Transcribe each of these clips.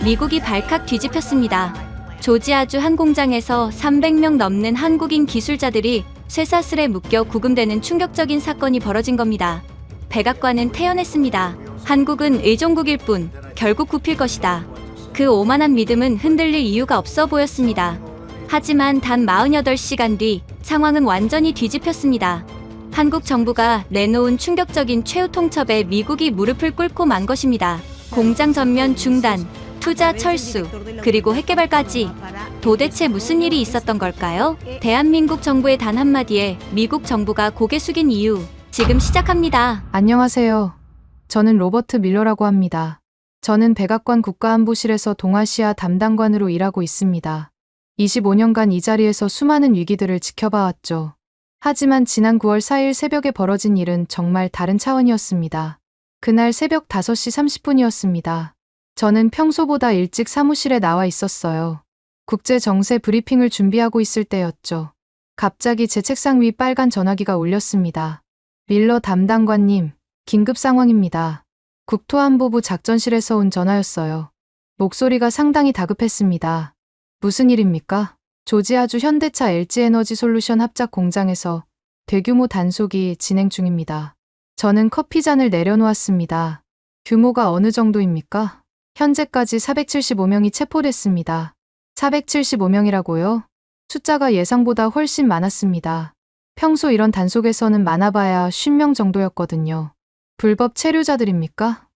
미국이 발칵 뒤집혔습니다. 조지아주 한 공장에서 300명 넘는 한국인 기술자들이 쇠사슬에 묶여 구금되는 충격적인 사건이 벌어진 겁니다. 백악관은 태연했습니다. 한국은 의존국일 뿐 결국 굽힐 것이다. 그 오만한 믿음은 흔들릴 이유가 없어 보였습니다. 하지만 단 48시간 뒤 상황은 완전히 뒤집혔습니다. 한국 정부가 내놓은 충격적인 최후 통첩에 미국이 무릎을 꿇고 만 것입니다. 공장 전면 중단, 투자 철수, 그리고 핵개발까지. 도대체 무슨 일이 있었던 걸까요? 대한민국 정부의 단 한마디에 미국 정부가 고개 숙인 이유, 지금 시작합니다. 안녕하세요. 저는 로버트 밀러라고 합니다. 저는 백악관 국가안보실에서 동아시아 담당관으로 일하고 있습니다. 25년간 이 자리에서 수많은 위기들을 지켜봐왔죠. 하지만 지난 9월 4일 새벽에 벌어진 일은 정말 다른 차원이었습니다. 그날 새벽 5시 30분이었습니다. 저는 평소보다 일찍 사무실에 나와 있었어요. 국제정세 브리핑을 준비하고 있을 때였죠. 갑자기 제 책상 위 빨간 전화기가 울렸습니다. 밀러 담당관님, 긴급 상황입니다. 국토안보부 작전실에서 온 전화였어요. 목소리가 상당히 다급했습니다. 무슨 일입니까? 조지아주 현대차 LG에너지솔루션 합작 공장에서 대규모 단속이 진행 중입니다. 저는 커피잔을 내려놓았습니다. 규모가 어느 정도입니까? 현재까지 475명이 체포됐습니다. 475명이라고요? 숫자가 예상보다 훨씬 많았습니다. 평소 이런 단속에서는 많아봐야 50명 정도였거든요. 불법 체류자들입니까?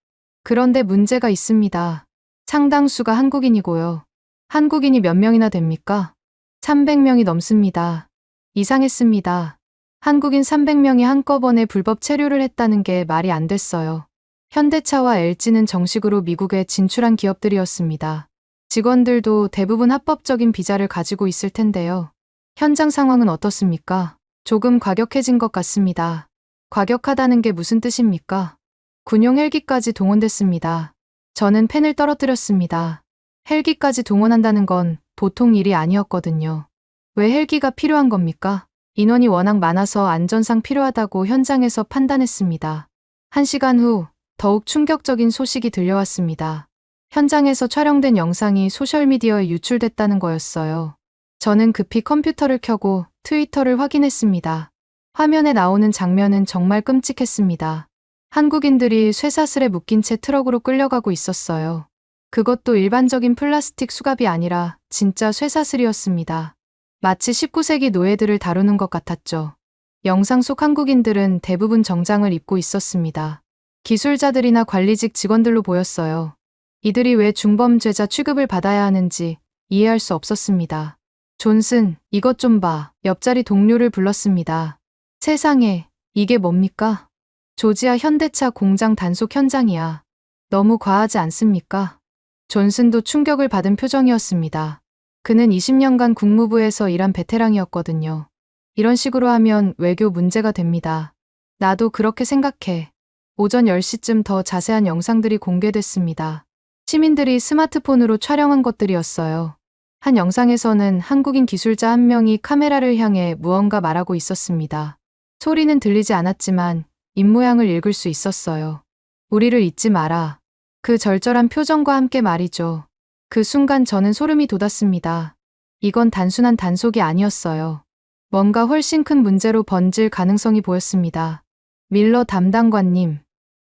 그런데 문제가 있습니다. 상당수가 한국인이고요. 한국인이 몇 명이나 됩니까? 300명이 넘습니다. 이상했습니다. 한국인 300명이 한꺼번에 불법 체류를 했다는 게 말이 안 됐어요. 현대차와 LG는 정식으로 미국에 진출한 기업들이었습니다. 직원들도 대부분 합법적인 비자를 가지고 있을 텐데요. 현장 상황은 어떻습니까? 조금 과격해진 것 같습니다. 과격하다는 게 무슨 뜻입니까? 군용 헬기까지 동원됐습니다. 저는 펜을 떨어뜨렸습니다. 헬기까지 동원한다는 건 보통 일이 아니었거든요. 왜 헬기가 필요한 겁니까? 인원이 워낙 많아서 안전상 필요하다고 현장에서 판단했습니다. 1시간 후 더욱 충격적인 소식이 들려왔습니다. 현장에서 촬영된 영상이 소셜미디어에 유출됐다는 거였어요. 저는 급히 컴퓨터를 켜고 트위터를 확인했습니다. 화면에 나오는 장면은 정말 끔찍했습니다. 한국인들이 쇠사슬에 묶인 채 트럭으로 끌려가고 있었어요. 그것도 일반적인 플라스틱 수갑이 아니라 진짜 쇠사슬이었습니다. 마치 19세기 노예들을 다루는 것 같았죠. 영상 속 한국인들은 대부분 정장을 입고 있었습니다. 기술자들이나 관리직 직원들로 보였어요. 이들이 왜 중범죄자 취급을 받아야 하는지 이해할 수 없었습니다. 존슨, 이것 좀 봐. 옆자리 동료를 불렀습니다. 세상에, 이게 뭡니까? 조지아 현대차 공장 단속 현장이야. 너무 과하지 않습니까? 존슨도 충격을 받은 표정이었습니다. 그는 20년간 국무부에서 일한 베테랑이었거든요. 이런 식으로 하면 외교 문제가 됩니다. 나도 그렇게 생각해. 오전 10시쯤 더 자세한 영상들이 공개됐습니다. 시민들이 스마트폰으로 촬영한 것들이었어요. 한 영상에서는 한국인 기술자 한 명이 카메라를 향해 무언가 말하고 있었습니다. 소리는 들리지 않았지만 입모양을 읽을 수 있었어요. 우리를 잊지 마라. 그 절절한 표정과 함께 말이죠. 그 순간 저는 소름이 돋았습니다. 이건 단순한 단속이 아니었어요. 뭔가 훨씬 큰 문제로 번질 가능성이 보였습니다. 밀러 담당관님,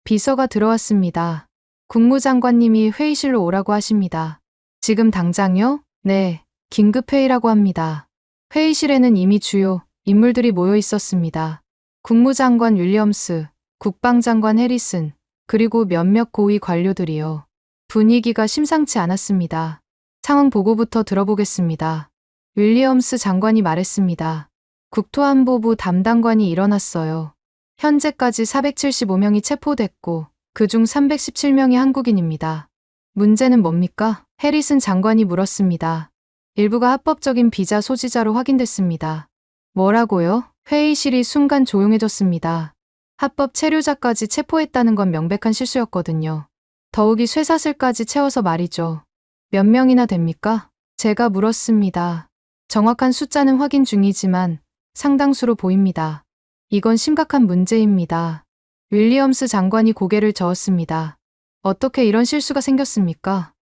비서가 들어왔습니다. 국무장관님이 회의실로 오라고 하십니다. 지금 당장요? 네, 긴급회의라고 합니다. 회의실에는 이미 주요 인물들이 모여 있었습니다. 국무장관 윌리엄스, 국방장관 해리슨, 그리고 몇몇 고위 관료들이요. 분위기가 심상치 않았습니다. 상황 보고부터 들어보겠습니다. 윌리엄스 장관이 말했습니다. 국토안보부 담당관이 일어났어요. 현재까지 475명이 체포됐고 그중 317명이 한국인입니다. 문제는 뭡니까? 해리슨 장관이 물었습니다. 일부가 합법적인 비자 소지자로 확인됐습니다. 뭐라고요? 회의실이 순간 조용해졌습니다. 합법 체류자까지 체포했다는 건 명백한 실수였거든요. 더욱이 쇠사슬까지 채워서 말이죠. 몇 명이나 됩니까? 제가 물었습니다. 정확한 숫자는 확인 중이지만 상당수로 보입니다. 이건 심각한 문제입니다. 윌리엄스 장관이 고개를 저었습니다. 어떻게 이런 실수가 생겼습니까?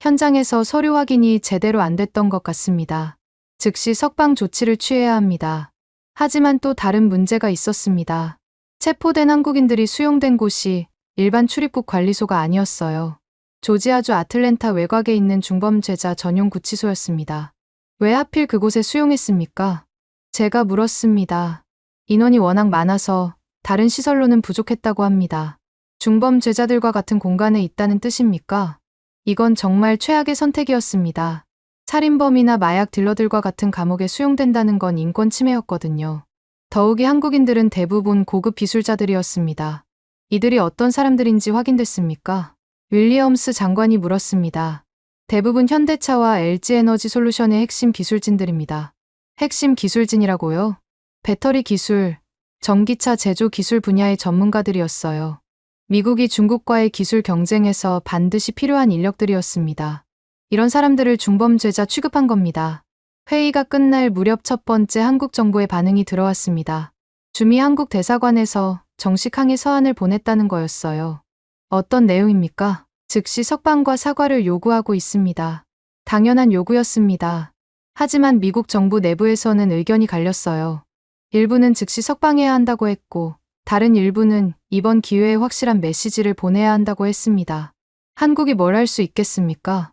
현장에서 서류 확인이 제대로 안 됐던 것 같습니다. 즉시 석방 조치를 취해야 합니다. 하지만 또 다른 문제가 있었습니다. 체포된 한국인들이 수용된 곳이 일반 출입국 관리소가 아니었어요. 조지아주 아틀랜타 외곽에 있는 중범죄자 전용 구치소였습니다. 왜 하필 그곳에 수용했습니까? 제가 물었습니다. 인원이 워낙 많아서 다른 시설로는 부족했다고 합니다. 중범죄자들과 같은 공간에 있다는 뜻입니까? 이건 정말 최악의 선택이었습니다. 살인범이나 마약 딜러들과 같은 감옥에 수용된다는 건 인권 침해였거든요. 더욱이 한국인들은 대부분 고급 기술자들이었습니다. 이들이 어떤 사람들인지 확인됐습니까? 윌리엄스 장관이 물었습니다. 대부분 현대차와 LG에너지 솔루션의 핵심 기술진들입니다. 핵심 기술진이라고요? 배터리 기술, 전기차 제조 기술 분야의 전문가들이었어요. 미국이 중국과의 기술 경쟁에서 반드시 필요한 인력들이었습니다. 이런 사람들을 중범죄자 취급한 겁니다. 회의가 끝날 무렵 첫 번째 한국 정부의 반응이 들어왔습니다. 주미 한국 대사관에서 정식 항의 서한을 보냈다는 거였어요. 어떤 내용입니까? 즉시 석방과 사과를 요구하고 있습니다. 당연한 요구였습니다. 하지만 미국 정부 내부에서는 의견이 갈렸어요. 일부는 즉시 석방해야 한다고 했고, 다른 일부는 이번 기회에 확실한 메시지를 보내야 한다고 했습니다. 한국이 뭘 할 수 있겠습니까?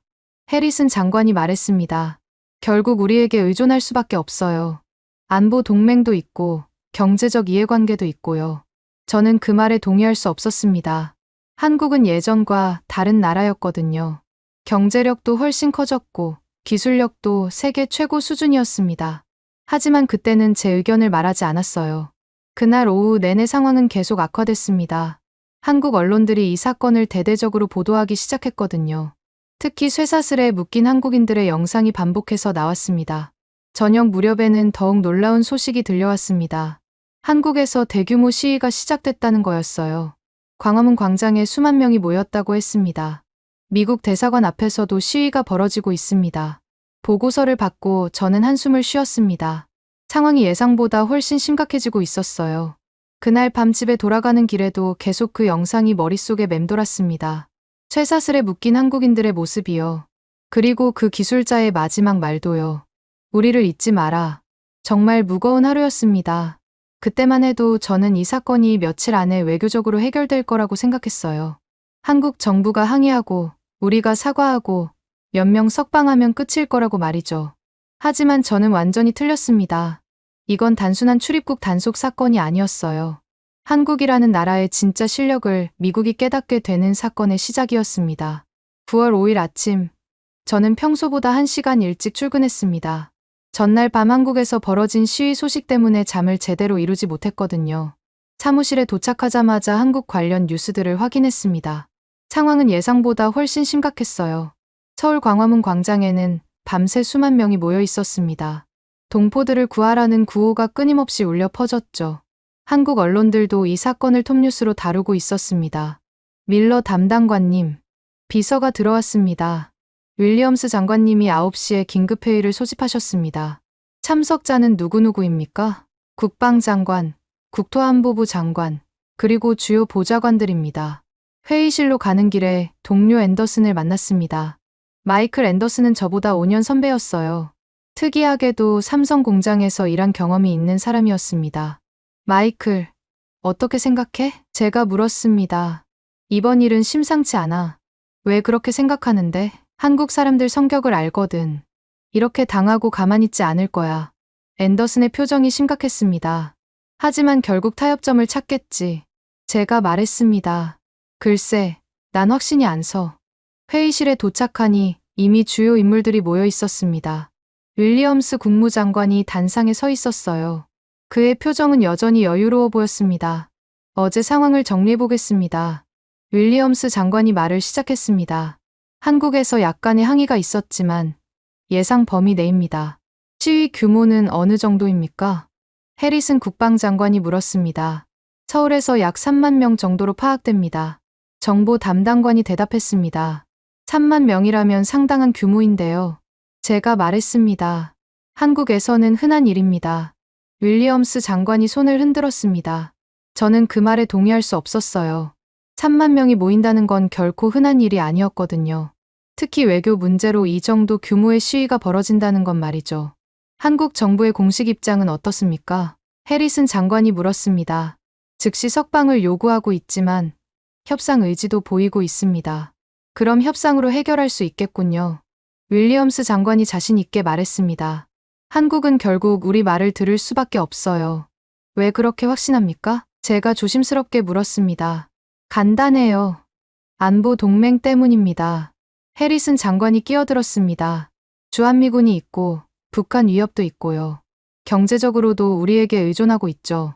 해리슨 장관이 말했습니다. 결국 우리에게 의존할 수밖에 없어요. 안보 동맹도 있고 경제적 이해관계도 있고요. 저는 그 말에 동의할 수 없었습니다. 한국은 예전과 다른 나라였거든요. 경제력도 훨씬 커졌고 기술력도 세계 최고 수준이었습니다. 하지만 그때는 제 의견을 말하지 않았어요. 그날 오후 내내 상황은 계속 악화됐습니다. 한국 언론들이 이 사건을 대대적으로 보도하기 시작했거든요. 특히 쇠사슬에 묶인 한국인들의 영상이 반복해서 나왔습니다. 저녁 무렵에는 더욱 놀라운 소식이 들려왔습니다. 한국에서 대규모 시위가 시작됐다는 거였어요. 광화문 광장에 수만 명이 모였다고 했습니다. 미국 대사관 앞에서도 시위가 벌어지고 있습니다. 보고서를 받고 저는 한숨을 쉬었습니다. 상황이 예상보다 훨씬 심각해지고 있었어요. 그날 밤 집에 돌아가는 길에도 계속 그 영상이 머릿속에 맴돌았습니다. 쇠사슬에 묶인 한국인들의 모습이요. 그리고 그 기술자의 마지막 말도요. 우리를 잊지 마라. 정말 무거운 하루였습니다. 그때만 해도 저는 이 사건이 며칠 안에 외교적으로 해결될 거라고 생각했어요. 한국 정부가 항의하고 우리가 사과하고 몇 명 석방하면 끝일 거라고 말이죠. 하지만 저는 완전히 틀렸습니다. 이건 단순한 출입국 단속 사건이 아니었어요. 한국이라는 나라의 진짜 실력을 미국이 깨닫게 되는 사건의 시작이었습니다. 9월 5일 아침, 저는 평소보다 1시간 일찍 출근했습니다. 전날 밤 한국에서 벌어진 시위 소식 때문에 잠을 제대로 이루지 못했거든요. 사무실에 도착하자마자 한국 관련 뉴스들을 확인했습니다. 상황은 예상보다 훨씬 심각했어요. 서울 광화문 광장에는 밤새 수만 명이 모여 있었습니다. 동포들을 구하라는 구호가 끊임없이 울려 퍼졌죠. 한국 언론들도 이 사건을 톱뉴스로 다루고 있었습니다. 밀러 담당관님, 비서가 들어왔습니다. 윌리엄스 장관님이 9시에 긴급회의를 소집하셨습니다. 참석자는 누구누구입니까? 국방장관, 국토안보부 장관, 그리고 주요 보좌관들입니다. 회의실로 가는 길에 동료 앤더슨을 만났습니다. 마이클 앤더슨은 저보다 5년 선배였어요. 특이하게도 삼성 공장에서 일한 경험이 있는 사람이었습니다. 마이클, 어떻게 생각해? 제가 물었습니다. 이번 일은 심상치 않아. 왜 그렇게 생각하는데? 한국 사람들 성격을 알거든. 이렇게 당하고 가만히 있지 않을 거야. 앤더슨의 표정이 심각했습니다. 하지만 결국 타협점을 찾겠지. 제가 말했습니다. 글쎄, 난 확신이 안 서. 회의실에 도착하니 이미 주요 인물들이 모여 있었습니다. 윌리엄스 국무장관이 단상에 서 있었어요. 그의 표정은 여전히 여유로워 보였습니다. 어제 상황을 정리해보겠습니다. 윌리엄스 장관이 말을 시작했습니다. 한국에서 약간의 항의가 있었지만 예상 범위 내입니다. 시위 규모는 어느 정도입니까? 해리슨 국방장관이 물었습니다. 서울에서 약 3만 명 정도로 파악됩니다. 정보 담당관이 대답했습니다. 3만 명이라면 상당한 규모인데요. 제가 말했습니다. 한국에서는 흔한 일입니다. 윌리엄스 장관이 손을 흔들었습니다. 저는 그 말에 동의할 수 없었어요. 3만 명이 모인다는 건 결코 흔한 일이 아니었거든요. 특히 외교 문제로 이 정도 규모의 시위가 벌어진다는 건 말이죠. 한국 정부의 공식 입장은 어떻습니까? 해리슨 장관이 물었습니다. 즉시 석방을 요구하고 있지만 협상 의지도 보이고 있습니다. 그럼 협상으로 해결할 수 있겠군요. 윌리엄스 장관이 자신 있게 말했습니다. 한국은 결국 우리 말을 들을 수밖에 없어요. 왜 그렇게 확신합니까? 제가 조심스럽게 물었습니다. 간단해요. 안보 동맹 때문입니다. 해리슨 장관이 끼어들었습니다. 주한미군이 있고 북한 위협도 있고요. 경제적으로도 우리에게 의존하고 있죠.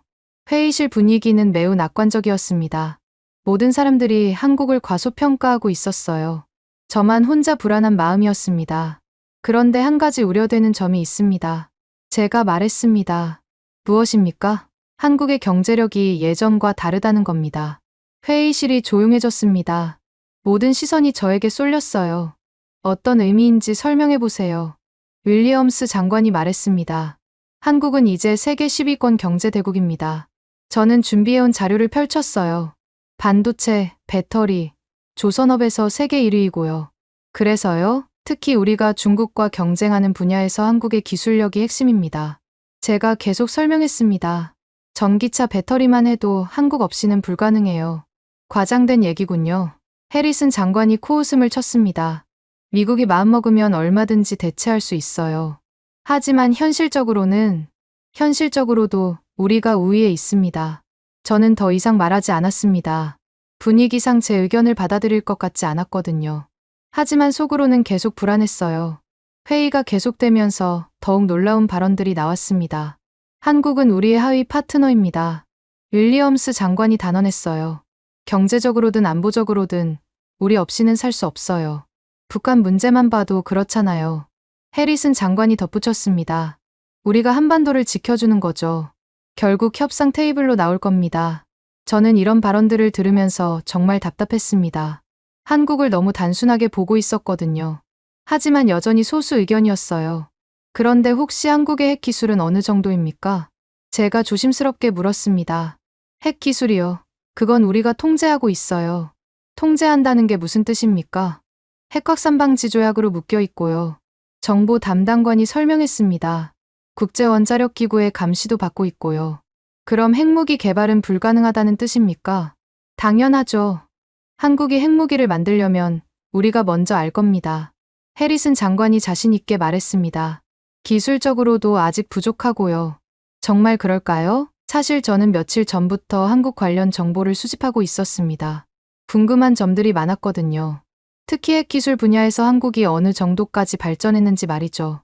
회의실 분위기는 매우 낙관적이었습니다. 모든 사람들이 한국을 과소평가하고 있었어요. 저만 혼자 불안한 마음이었습니다. 그런데 한 가지 우려되는 점이 있습니다. 제가 말했습니다. 무엇입니까? 한국의 경제력이 예전과 다르다는 겁니다. 회의실이 조용해졌습니다. 모든 시선이 저에게 쏠렸어요. 어떤 의미인지 설명해 보세요. 윌리엄스 장관이 말했습니다. 한국은 이제 세계 10위권 경제대국입니다. 저는 준비해온 자료를 펼쳤어요. 반도체, 배터리, 조선업에서 세계 1위이고요. 그래서요, 특히 우리가 중국과 경쟁하는 분야에서 한국의 기술력이 핵심입니다. 제가 계속 설명했습니다. 전기차 배터리만 해도 한국 없이는 불가능해요. 과장된 얘기군요. 해리슨 장관이 코웃음을 쳤습니다. 미국이 마음먹으면 얼마든지 대체할 수 있어요. 하지만 현실적으로도 우리가 우위에 있습니다. 저는 더 이상 말하지 않았습니다. 분위기상 제 의견을 받아들일 것 같지 않았거든요. 하지만 속으로는 계속 불안했어요. 회의가 계속되면서 더욱 놀라운 발언들이 나왔습니다. 한국은 우리의 하위 파트너입니다. 윌리엄스 장관이 단언했어요. 경제적으로든 안보적으로든 우리 없이는 살 수 없어요. 북한 문제만 봐도 그렇잖아요. 해리슨 장관이 덧붙였습니다. 우리가 한반도를 지켜주는 거죠. 결국 협상 테이블로 나올 겁니다. 저는 이런 발언들을 들으면서 정말 답답했습니다. 한국을 너무 단순하게 보고 있었거든요. 하지만 여전히 소수 의견이었어요. 그런데 혹시 한국의 핵 기술은 어느 정도입니까? 제가 조심스럽게 물었습니다. 핵 기술이요. 그건 우리가 통제하고 있어요. 통제한다는 게 무슨 뜻입니까? 핵 확산 방지 조약으로 묶여 있고요. 정보 담당관이 설명했습니다. 국제원자력기구의 감시도 받고 있고요. 그럼 핵무기 개발은 불가능하다는 뜻입니까? 당연하죠. 한국이 핵무기를 만들려면 우리가 먼저 알 겁니다. 해리슨 장관이 자신 있게 말했습니다. 기술적으로도 아직 부족하고요. 정말 그럴까요? 사실 저는 며칠 전부터 한국 관련 정보를 수집하고 있었습니다. 궁금한 점들이 많았거든요. 특히 핵기술 분야에서 한국이 어느 정도까지 발전했는지 말이죠.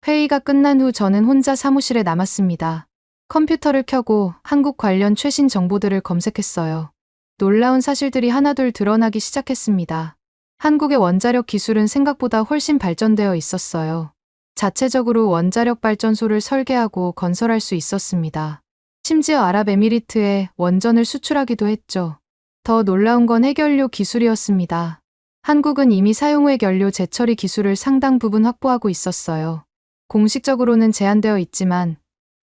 회의가 끝난 후 저는 혼자 사무실에 남았습니다. 컴퓨터를 켜고 한국 관련 최신 정보들을 검색했어요. 놀라운 사실들이 하나둘 드러나기 시작했습니다. 한국의 원자력 기술은 생각보다 훨씬 발전되어 있었어요. 자체적으로 원자력 발전소를 설계하고 건설할 수 있었습니다. 심지어 아랍에미리트에 원전을 수출하기도 했죠. 더 놀라운 건 핵연료 기술이었습니다. 한국은 이미 사용 후 핵연료 재처리 기술을 상당 부분 확보하고 있었어요. 공식적으로는 제한되어 있지만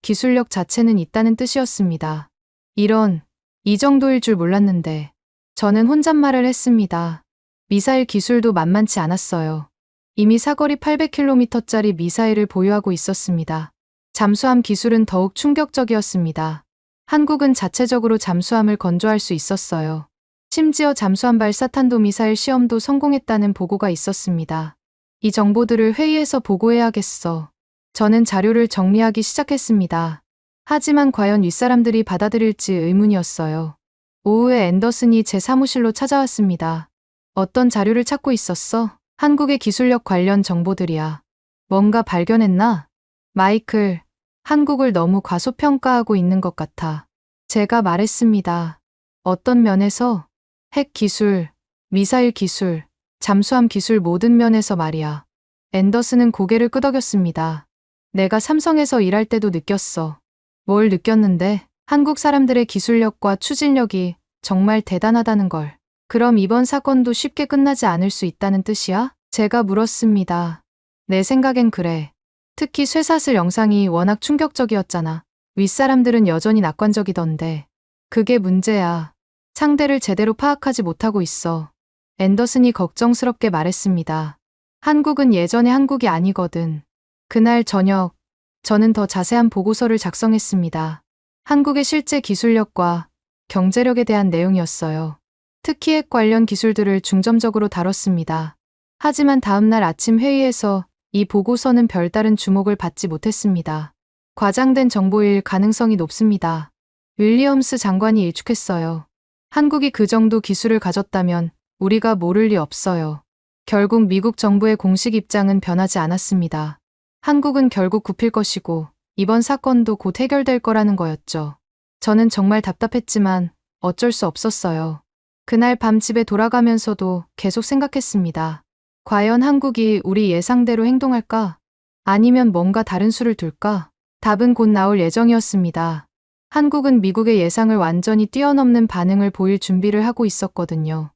기술력 자체는 있다는 뜻이었습니다. 이 정도일 줄 몰랐는데 저는 혼잣말을 했습니다. 미사일 기술도 만만치 않았어요. 이미 사거리 800km짜리 미사일을 보유하고 있었습니다. 잠수함 기술은 더욱 충격적이었습니다. 한국은 자체적으로 잠수함을 건조할 수 있었어요. 심지어 잠수함 발사 탄도미사일 시험도 성공했다는 보고가 있었습니다. 이 정보들을 회의에서 보고해야겠어. 저는 자료를 정리하기 시작했습니다. 하지만 과연 윗사람들이 받아들일지 의문이었어요. 오후에 앤더슨이 제 사무실로 찾아왔습니다. 어떤 자료를 찾고 있었어? 한국의 기술력 관련 정보들이야. 뭔가 발견했나? 마이클, 한국을 너무 과소평가하고 있는 것 같아. 제가 말했습니다. 어떤 면에서? 핵 기술, 미사일 기술, 잠수함 기술 모든 면에서 말이야. 앤더슨은 고개를 끄덕였습니다. 내가 삼성에서 일할 때도 느꼈어. 뭘 느꼈는데? 한국 사람들의 기술력과 추진력이 정말 대단하다는 걸. 그럼 이번 사건도 쉽게 끝나지 않을 수 있다는 뜻이야? 제가 물었습니다. 내 생각엔 그래. 특히 쇠사슬 영상이 워낙 충격적이었잖아. 윗사람들은 여전히 낙관적이던데. 그게 문제야. 상대를 제대로 파악하지 못하고 있어. 앤더슨이 걱정스럽게 말했습니다. 한국은 예전의 한국이 아니거든. 그날 저녁, 저는 더 자세한 보고서를 작성했습니다. 한국의 실제 기술력과 경제력에 대한 내용이었어요. 특히 핵 관련 기술들을 중점적으로 다뤘습니다. 하지만 다음날 아침 회의에서 이 보고서는 별다른 주목을 받지 못했습니다. 과장된 정보일 가능성이 높습니다. 윌리엄스 장관이 일축했어요. 한국이 그 정도 기술을 가졌다면 우리가 모를 리 없어요. 결국 미국 정부의 공식 입장은 변하지 않았습니다. 한국은 결국 굽힐 것이고 이번 사건도 곧 해결될 거라는 거였죠. 저는 정말 답답했지만 어쩔 수 없었어요. 그날 밤 집에 돌아가면서도 계속 생각했습니다. 과연 한국이 우리 예상대로 행동할까? 아니면 뭔가 다른 수를 둘까? 답은 곧 나올 예정이었습니다. 한국은 미국의 예상을 완전히 뛰어넘는 반응을 보일 준비를 하고 있었거든요.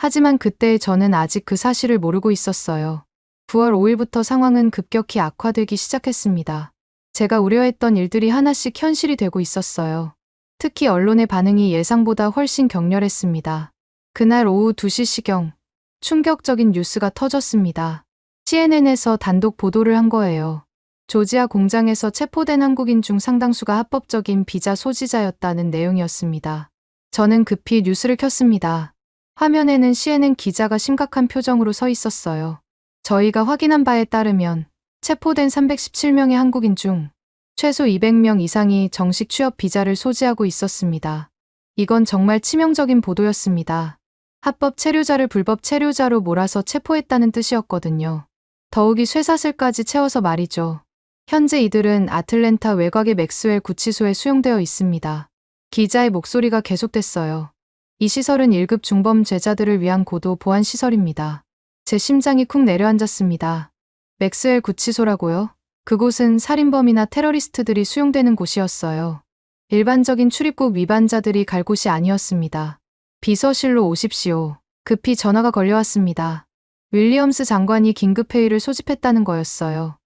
하지만 그때 저는 아직 그 사실을 모르고 있었어요. 9월 5일부터 상황은 급격히 악화되기 시작했습니다. 제가 우려했던 일들이 하나씩 현실이 되고 있었어요. 특히 언론의 반응이 예상보다 훨씬 격렬했습니다. 그날 오후 2시경 충격적인 뉴스가 터졌습니다. CNN에서 단독 보도를 한 거예요. 조지아 공장에서 체포된 한국인 중 상당수가 합법적인 비자 소지자였다는 내용이었습니다. 저는 급히 뉴스를 켰습니다. 화면에는 CNN 기자가 심각한 표정으로 서 있었어요. 저희가 확인한 바에 따르면 체포된 317명의 한국인 중 최소 200명 이상이 정식 취업 비자를 소지하고 있었습니다. 이건 정말 치명적인 보도였습니다. 합법 체류자를 불법 체류자로 몰아서 체포했다는 뜻이었거든요. 더욱이 쇠사슬까지 채워서 말이죠. 현재 이들은 아틀랜타 외곽의 맥스웰 구치소에 수용되어 있습니다. 기자의 목소리가 계속됐어요. 이 시설은 1급 중범죄자들을 위한 고도 보안 시설입니다. 제 심장이 쿵 내려앉았습니다. 맥스웰 구치소라고요? 그곳은 살인범이나 테러리스트들이 수용되는 곳이었어요. 일반적인 출입국 위반자들이 갈 곳이 아니었습니다. 비서실로 오십시오. 급히 전화가 걸려왔습니다. 윌리엄스 장관이 긴급회의를 소집했다는 거였어요.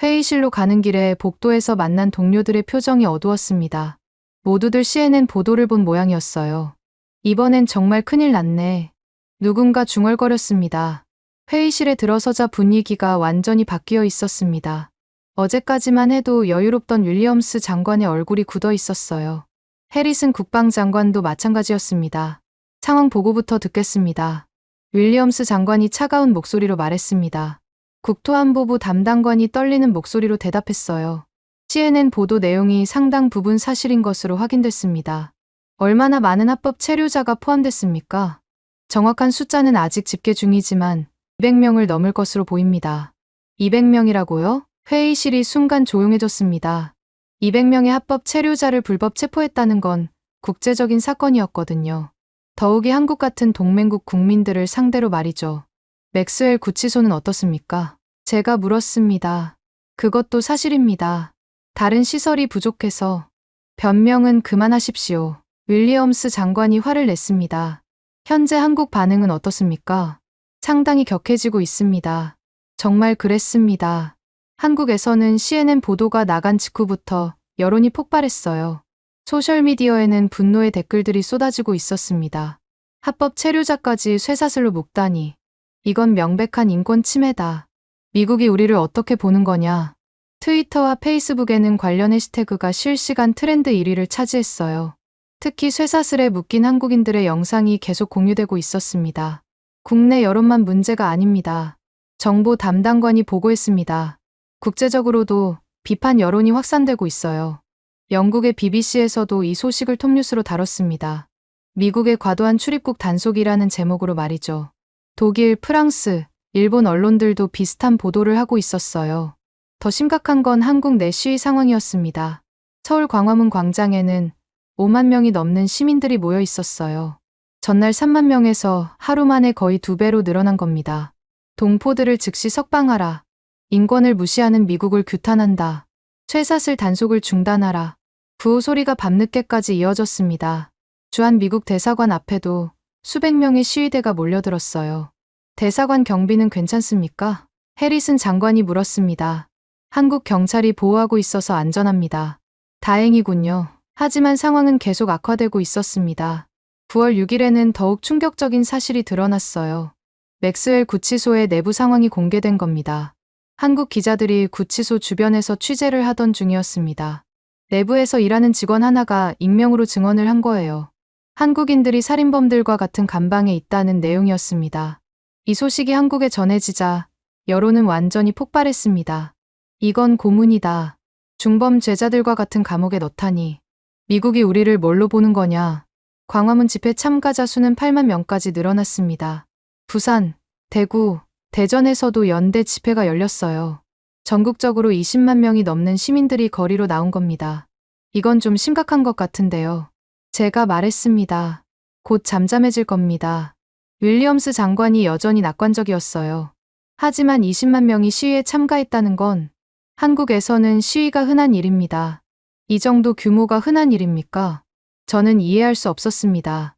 회의실로 가는 길에 복도에서 만난 동료들의 표정이 어두웠습니다. 모두들 CNN 보도를 본 모양이었어요. 이번엔 정말 큰일 났네. 누군가 중얼거렸습니다. 회의실에 들어서자 분위기가 완전히 바뀌어 있었습니다. 어제까지만 해도 여유롭던 윌리엄스 장관의 얼굴이 굳어 있었어요. 해리슨 국방장관도 마찬가지였습니다. 상황 보고부터 듣겠습니다. 윌리엄스 장관이 차가운 목소리로 말했습니다. 국토안보부 담당관이 떨리는 목소리로 대답했어요. CNN 보도 내용이 상당 부분 사실인 것으로 확인됐습니다. 얼마나 많은 합법 체류자가 포함됐습니까? 정확한 숫자는 아직 집계 중이지만 200명을 넘을 것으로 보입니다. 200명이라고요? 회의실이 순간 조용해졌습니다. 200명의 합법 체류자를 불법 체포했다는 건 국제적인 사건이었거든요. 더욱이 한국 같은 동맹국 국민들을 상대로 말이죠. 맥스웰 구치소는 어떻습니까? 제가 물었습니다. 그것도 사실입니다. 다른 시설이 부족해서 변명은 그만하십시오. 윌리엄스 장관이 화를 냈습니다. 현재 한국 반응은 어떻습니까? 상당히 격해지고 있습니다. 정말 그랬습니다. 한국에서는 CNN 보도가 나간 직후부터 여론이 폭발했어요. 소셜미디어에는 분노의 댓글들이 쏟아지고 있었습니다. 합법 체류자까지 쇠사슬로 묶다니. 이건 명백한 인권 침해다. 미국이 우리를 어떻게 보는 거냐. 트위터와 페이스북에는 관련 해시태그가 실시간 트렌드 1위를 차지했어요. 특히 쇠사슬에 묶인 한국인들의 영상이 계속 공유되고 있었습니다. 국내 여론만 문제가 아닙니다. 정보 담당관이 보고했습니다. 국제적으로도 비판 여론이 확산되고 있어요. 영국의 BBC에서도 이 소식을 톱뉴스로 다뤘습니다. 미국의 과도한 출입국 단속이라는 제목으로 말이죠. 독일, 프랑스, 일본 언론들도 비슷한 보도를 하고 있었어요. 더 심각한 건 한국 내 시위 상황이었습니다. 서울 광화문 광장에는 5만 명이 넘는 시민들이 모여 있었어요. 전날 3만 명에서 하루 만에 거의 2배로 늘어난 겁니다. 동포들을 즉시 석방하라. 인권을 무시하는 미국을 규탄한다. 쇠사슬 단속을 중단하라. 구호 소리가 밤늦게까지 이어졌습니다. 주한 미국 대사관 앞에도 수백 명의 시위대가 몰려들었어요. 대사관 경비는 괜찮습니까? 해리슨 장관이 물었습니다. 한국 경찰이 보호하고 있어서 안전합니다. 다행이군요. 하지만 상황은 계속 악화되고 있었습니다. 9월 6일에는 더욱 충격적인 사실이 드러났어요. 맥스웰 구치소의 내부 상황이 공개된 겁니다. 한국 기자들이 구치소 주변에서 취재를 하던 중이었습니다. 내부에서 일하는 직원 하나가 익명으로 증언을 한 거예요. 한국인들이 살인범들과 같은 감방에 있다는 내용이었습니다. 이 소식이 한국에 전해지자 여론은 완전히 폭발했습니다. 이건 고문이다. 중범죄자들과 같은 감옥에 넣다니. 미국이 우리를 뭘로 보는 거냐. 광화문 집회 참가자 수는 8만 명까지 늘어났습니다. 부산, 대구, 대전에서도 연대 집회가 열렸어요. 전국적으로 20만 명이 넘는 시민들이 거리로 나온 겁니다. 이건 좀 심각한 것 같은데요. 제가 말했습니다. 곧 잠잠해질 겁니다. 윌리엄스 장관이 여전히 낙관적이었어요. 하지만 20만 명이 시위에 참가했다는 건 한국에서는 시위가 흔한 일입니다. 이 정도 규모가 흔한 일입니까? 저는 이해할 수 없었습니다.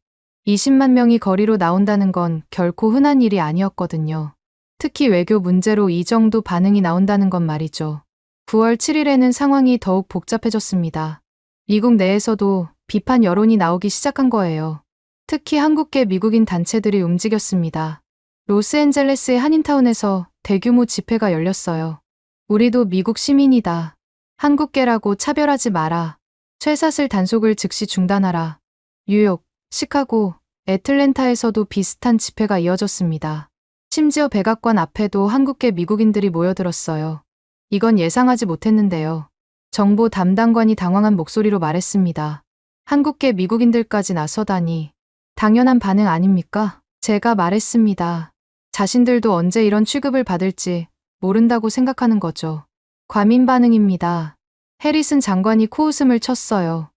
20만 명이 거리로 나온다는 건 결코 흔한 일이 아니었거든요. 특히 외교 문제로 이 정도 반응이 나온다는 건 말이죠. 9월 7일에는 상황이 더욱 복잡해졌습니다. 미국 내에서도 비판 여론이 나오기 시작한 거예요. 특히 한국계 미국인 단체들이 움직였습니다. 로스앤젤레스의 한인타운에서 대규모 집회가 열렸어요. 우리도 미국 시민이다. 한국계라고 차별하지 마라. 쇠사슬 단속을 즉시 중단하라. 뉴욕, 시카고, 애틀랜타에서도 비슷한 집회가 이어졌습니다. 심지어 백악관 앞에도 한국계 미국인들이 모여들었어요. 이건 예상하지 못했는데요. 정보 담당관이 당황한 목소리로 말했습니다. 한국계 미국인들까지 나서다니. 당연한 반응 아닙니까? 제가 말했습니다. 자신들도 언제 이런 취급을 받을지 모른다고 생각하는 거죠. 과민 반응입니다. 해리슨 장관이 코웃음을 쳤어요.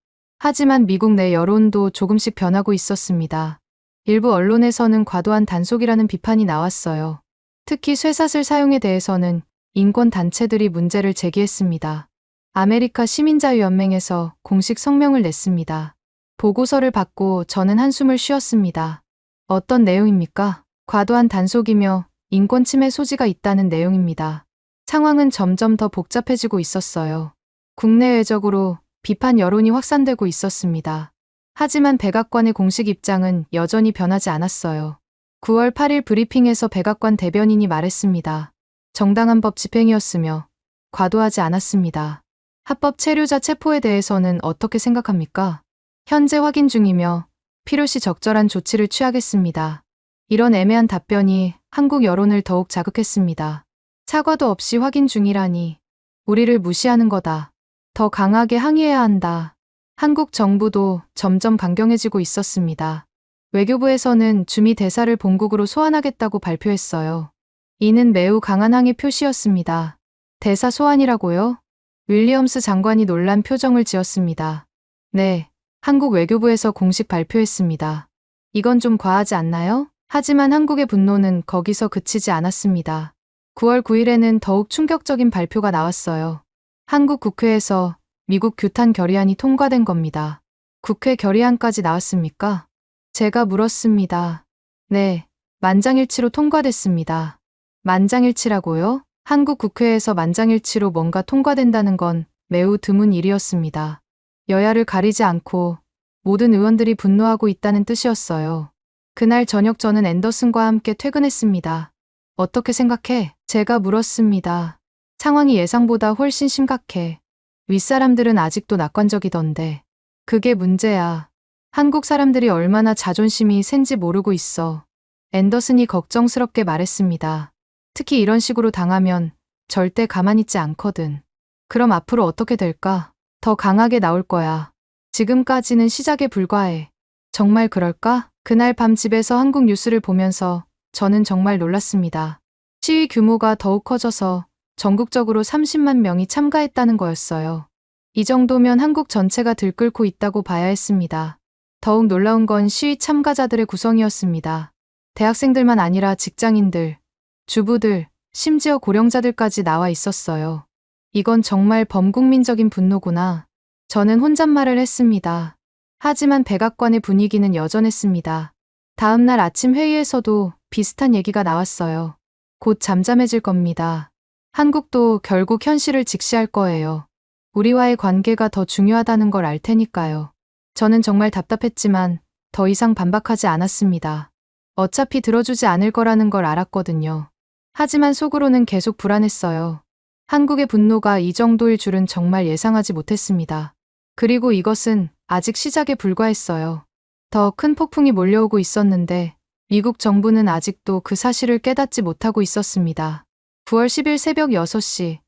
하지만 미국 내 여론도 조금씩 변하고 있었습니다. 일부 언론에서는 과도한 단속이라는 비판이 나왔어요. 특히 쇠사슬 사용에 대해서는 인권단체들이 문제를 제기했습니다. 아메리카 시민자유연맹에서 공식 성명을 냈습니다. 보고서를 받고 저는 한숨을 쉬었습니다. 어떤 내용입니까? 과도한 단속이며 인권 침해 소지가 있다는 내용입니다. 상황은 점점 더 복잡해지고 있었어요. 국내외적으로 비판 여론이 확산되고 있었습니다. 하지만 백악관의 공식 입장은 여전히 변하지 않았어요. 9월 8일 브리핑에서 백악관 대변인이 말했습니다. 정당한 법 집행이었으며 과도하지 않았습니다. 합법 체류자 체포에 대해서는 어떻게 생각합니까? 현재 확인 중이며 필요시 적절한 조치를 취하겠습니다. 이런 애매한 답변이 한국 여론을 더욱 자극했습니다. 사과도 없이 확인 중이라니. 우리를 무시하는 거다. 더 강하게 항의해야 한다. 한국 정부도 점점 강경해지고 있었습니다. 외교부에서는 주미 대사를 본국으로 소환하겠다고 발표했어요. 이는 매우 강한 항의 표시였습니다. 대사 소환이라고요? 윌리엄스 장관이 놀란 표정을 지었습니다. 네, 한국 외교부에서 공식 발표했습니다. 이건 좀 과하지 않나요? 하지만 한국의 분노는 거기서 그치지 않았습니다. 9월 9일에는 더욱 충격적인 발표가 나왔어요. 한국 국회에서 미국 규탄 결의안이 통과된 겁니다. 국회 결의안까지 나왔습니까? 제가 물었습니다. 네, 만장일치로 통과됐습니다. 만장일치라고요? 한국 국회에서 만장일치로 뭔가 통과된다는 건 매우 드문 일이었습니다. 여야를 가리지 않고 모든 의원들이 분노하고 있다는 뜻이었어요. 그날 저녁 저는 앤더슨과 함께 퇴근했습니다. 어떻게 생각해? 제가 물었습니다. 상황이 예상보다 훨씬 심각해. 윗사람들은 아직도 낙관적이던데. 그게 문제야. 한국 사람들이 얼마나 자존심이 센지 모르고 있어. 앤더슨이 걱정스럽게 말했습니다. 특히 이런 식으로 당하면 절대 가만히 있지 않거든. 그럼 앞으로 어떻게 될까? 더 강하게 나올 거야. 지금까지는 시작에 불과해. 정말 그럴까? 그날 밤 집에서 한국 뉴스를 보면서 저는 정말 놀랐습니다. 시위 규모가 더욱 커져서 전국적으로 30만 명이 참가했다는 거였어요. 이 정도면 한국 전체가 들끓고 있다고 봐야 했습니다. 더욱 놀라운 건 시위 참가자들의 구성이었습니다. 대학생들만 아니라 직장인들, 주부들, 심지어 고령자들까지 나와 있었어요. 이건 정말 범국민적인 분노구나. 저는 혼잣말을 했습니다. 하지만 백악관의 분위기는 여전했습니다. 다음 날 아침 회의에서도 비슷한 얘기가 나왔어요. 곧 잠잠해질 겁니다. 한국도 결국 현실을 직시할 거예요. 우리와의 관계가 더 중요하다는 걸 알 테니까요. 저는 정말 답답했지만 더 이상 반박하지 않았습니다. 어차피 들어주지 않을 거라는 걸 알았거든요. 하지만 속으로는 계속 불안했어요. 한국의 분노가 이 정도일 줄은 정말 예상하지 못했습니다. 그리고 이것은 아직 시작에 불과했어요. 더 큰 폭풍이 몰려오고 있었는데 미국 정부는 아직도 그 사실을 깨닫지 못하고 있었습니다. 9월 10일 새벽 6시,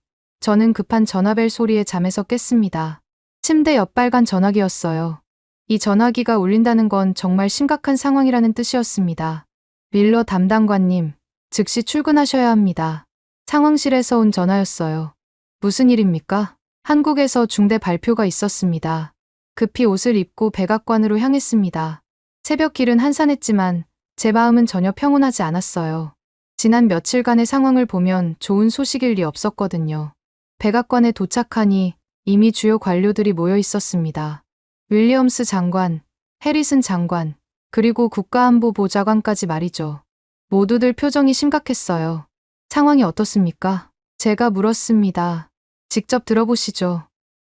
저는 급한 전화벨 소리에 잠에서 깼습니다. 침대 옆 빨간 전화기였어요. 이 전화기가 울린다는 건 정말 심각한 상황이라는 뜻이었습니다. 밀러 담당관님, 즉시 출근하셔야 합니다. 상황실에서 온 전화였어요. 무슨 일입니까? 한국에서 중대 발표가 있었습니다. 급히 옷을 입고 백악관으로 향했습니다. 새벽 길은 한산했지만 제 마음은 전혀 평온하지 않았어요. 지난 며칠간의 상황을 보면 좋은 소식일 리 없었거든요. 백악관에 도착하니 이미 주요 관료들이 모여 있었습니다. 윌리엄스 장관, 해리슨 장관, 그리고 국가안보보좌관까지 말이죠. 모두들 표정이 심각했어요. 상황이 어떻습니까? 제가 물었습니다. 직접 들어보시죠.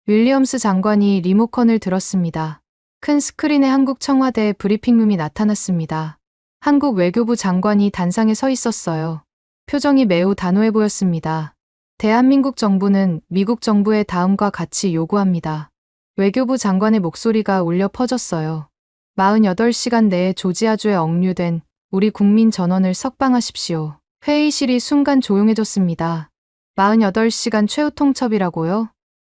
윌리엄스 장관이 리모컨을 들었습니다. 큰 스크린에 한국 청와대 브리핑룸이 나타났습니다. 한국 외교부 장관이 단상에 서 있었어요. 표정이 매우 단호해 보였습니다. 대한민국 정부는 미국 정부의 다음과 같이 요구합니다. 외교부 장관의 목소리가 울려 퍼졌어요. 48시간 내에 조지아주에 억류된 우리 국민 전원을 석방하십시오. 회의실이 순간 조용해졌습니다. 48시간 최후 통첩이라고요?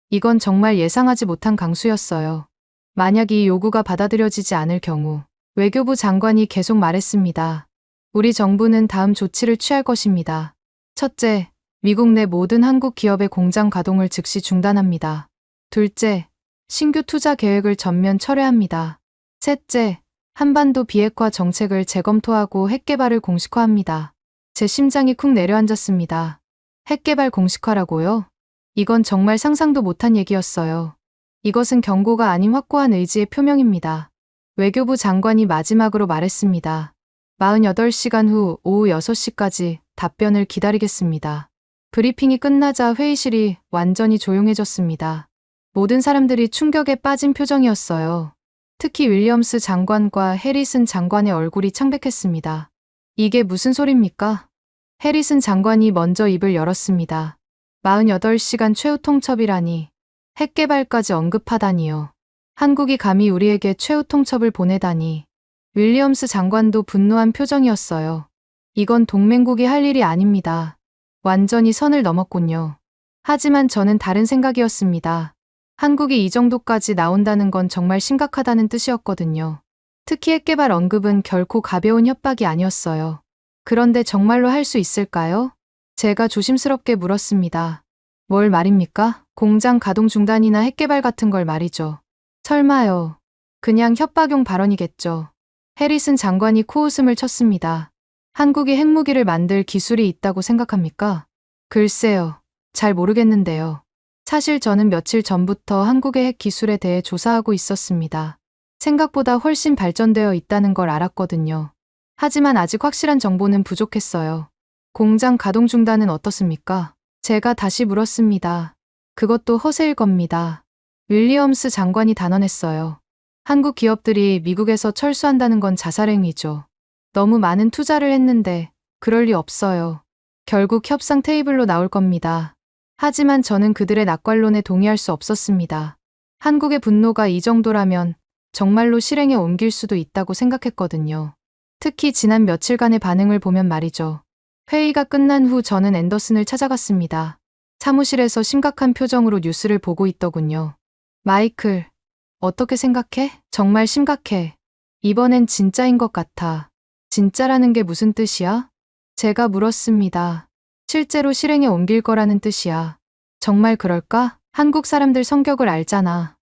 이건 정말 예상하지 못한 강수였어요. 만약 이 요구가 받아들여지지 않을 경우 외교부 장관이 계속 말했습니다. 우리 정부는 다음 조치를 취할 것입니다. 첫째, 미국 내 모든 한국 기업의 공장 가동을 즉시 중단합니다. 둘째, 신규 투자 계획을 전면 철회합니다. 셋째, 한반도 비핵화 정책을 재검토하고 핵개발을 공식화합니다. 제 심장이 쿵 내려앉았습니다. 핵개발 공식화라고요? 이건 정말 상상도 못한 얘기였어요. 이것은 경고가 아닌 확고한 의지의 표명입니다. 외교부 장관이 마지막으로 말했습니다. 48시간 후 오후 6시까지 답변을 기다리겠습니다. 브리핑이 끝나자 회의실이 완전히 조용해졌습니다. 모든 사람들이 충격에 빠진 표정이었어요. 특히 윌리엄스 장관과 해리슨 장관의 얼굴이 창백했습니다. 이게 무슨 소립니까? 해리슨 장관이 먼저 입을 열었습니다. 48시간 최후 통첩이라니, 핵개발까지 언급하다니요. 한국이 감히 우리에게 최후 통첩을 보내다니. 윌리엄스 장관도 분노한 표정이었어요. 이건 동맹국이 할 일이 아닙니다. 완전히 선을 넘었군요. 하지만 저는 다른 생각이었습니다. 한국이 이 정도까지 나온다는 건 정말 심각하다는 뜻이었거든요. 특히 핵개발 언급은 결코 가벼운 협박이 아니었어요. 그런데 정말로 할 수 있을까요? 제가 조심스럽게 물었습니다. 뭘 말입니까? 공장 가동 중단이나 핵개발 같은 걸 말이죠. 설마요. 그냥 협박용 발언이겠죠. 해리슨 장관이 코웃음을 쳤습니다. 한국이 핵무기를 만들 기술이 있다고 생각합니까? 글쎄요. 잘 모르겠는데요. 사실 저는 며칠 전부터 한국의 핵 기술에 대해 조사하고 있었습니다. 생각보다 훨씬 발전되어 있다는 걸 알았거든요. 하지만 아직 확실한 정보는 부족했어요. 공장 가동 중단은 어떻습니까? 제가 다시 물었습니다. 그것도 허세일 겁니다. 윌리엄스 장관이 단언했어요. 한국 기업들이 미국에서 철수한다는 건 자살행위죠. 너무 많은 투자를 했는데 그럴 리 없어요. 결국 협상 테이블로 나올 겁니다. 하지만 저는 그들의 낙관론에 동의할 수 없었습니다. 한국의 분노가 이 정도라면 정말로 실행에 옮길 수도 있다고 생각했거든요. 특히 지난 며칠간의 반응을 보면 말이죠. 회의가 끝난 후 저는 앤더슨을 찾아갔습니다. 사무실에서 심각한 표정으로 뉴스를 보고 있더군요. 마이클, 어떻게 생각해? 정말 심각해. 이번엔 진짜인 것 같아. 진짜라는 게 무슨 뜻이야? 제가 물었습니다. 실제로 실행에 옮길 거라는 뜻이야. 정말 그럴까? 한국 사람들 성격을 알잖아.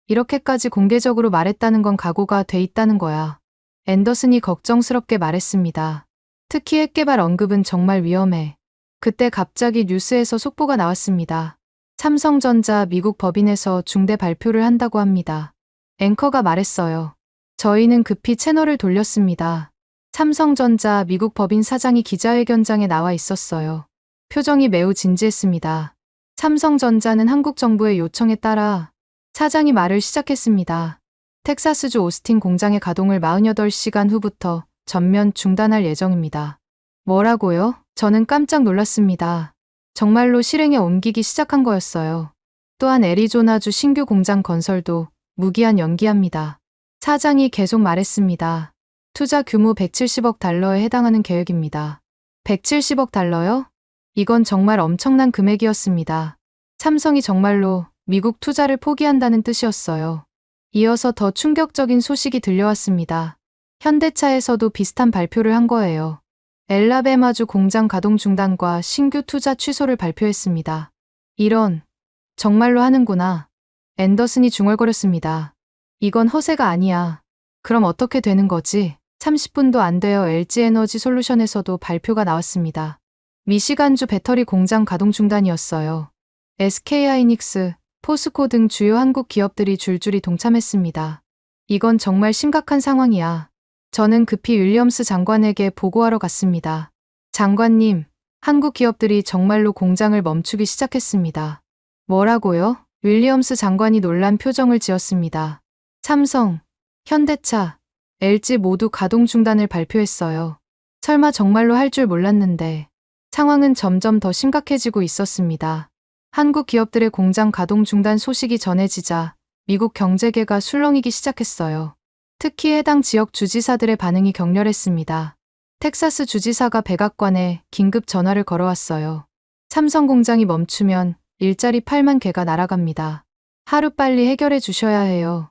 이렇게까지 공개적으로 말했다는 건 각오가 돼 있다는 거야. 앤더슨이 걱정스럽게 말했습니다. 특히 핵개발 언급은 정말 위험해. 그때 갑자기 뉴스에서 속보가 나왔습니다. 삼성전자 미국 법인에서 중대 발표를 한다고 합니다. 앵커가 말했어요. 저희는 급히 채널을 돌렸습니다. 삼성전자 미국 법인 사장이 기자회견장에 나와 있었어요. 표정이 매우 진지했습니다. 삼성전자는 한국 정부의 요청에 따라 사장이 말을 시작했습니다. 텍사스주 오스틴 공장의 가동을 48시간 후부터 전면 중단할 예정입니다. 뭐라고요? 저는 깜짝 놀랐습니다. 정말로 실행에 옮기기 시작한 거였어요. 또한 애리조나주 신규 공장 건설도 무기한 연기합니다. 사장이 계속 말했습니다. 투자 규모 170억 달러에 해당하는 계획입니다. 170억 달러요? 이건 정말 엄청난 금액이었습니다. 삼성이 정말로 미국 투자를 포기한다는 뜻이었어요. 이어서 더 충격적인 소식이 들려왔습니다. 현대차에서도 비슷한 발표를 한 거예요. 엘라베마주 공장 가동 중단과 신규 투자 취소를 발표했습니다. 이런, 정말로 하는구나. 앤더슨이 중얼거렸습니다. 이건 허세가 아니야. 그럼 어떻게 되는 거지? 30분도 안 되어 LG에너지 솔루션에서도 발표가 나왔습니다. 미시간주 배터리 공장 가동 중단이었어요. SK하이닉스, 포스코 등 주요 한국 기업들이 줄줄이 동참했습니다. 이건 정말 심각한 상황이야. 저는 급히 윌리엄스 장관에게 보고하러 갔습니다. 장관님, 한국 기업들이 정말로 공장을 멈추기 시작했습니다. 뭐라고요? 윌리엄스 장관이 놀란 표정을 지었습니다. 삼성, 현대차, LG 모두 가동 중단을 발표했어요. 설마 정말로 할 줄 몰랐는데 상황은 점점 더 심각해지고 있었습니다. 한국 기업들의 공장 가동 중단 소식이 전해지자 미국 경제계가 술렁이기 시작했어요. 특히 해당 지역 주지사들의 반응이 격렬했습니다. 텍사스 주지사가 백악관에 긴급 전화를 걸어왔어요. 삼성 공장이 멈추면 일자리 8만 개가 날아갑니다. 하루빨리 해결해 주셔야 해요.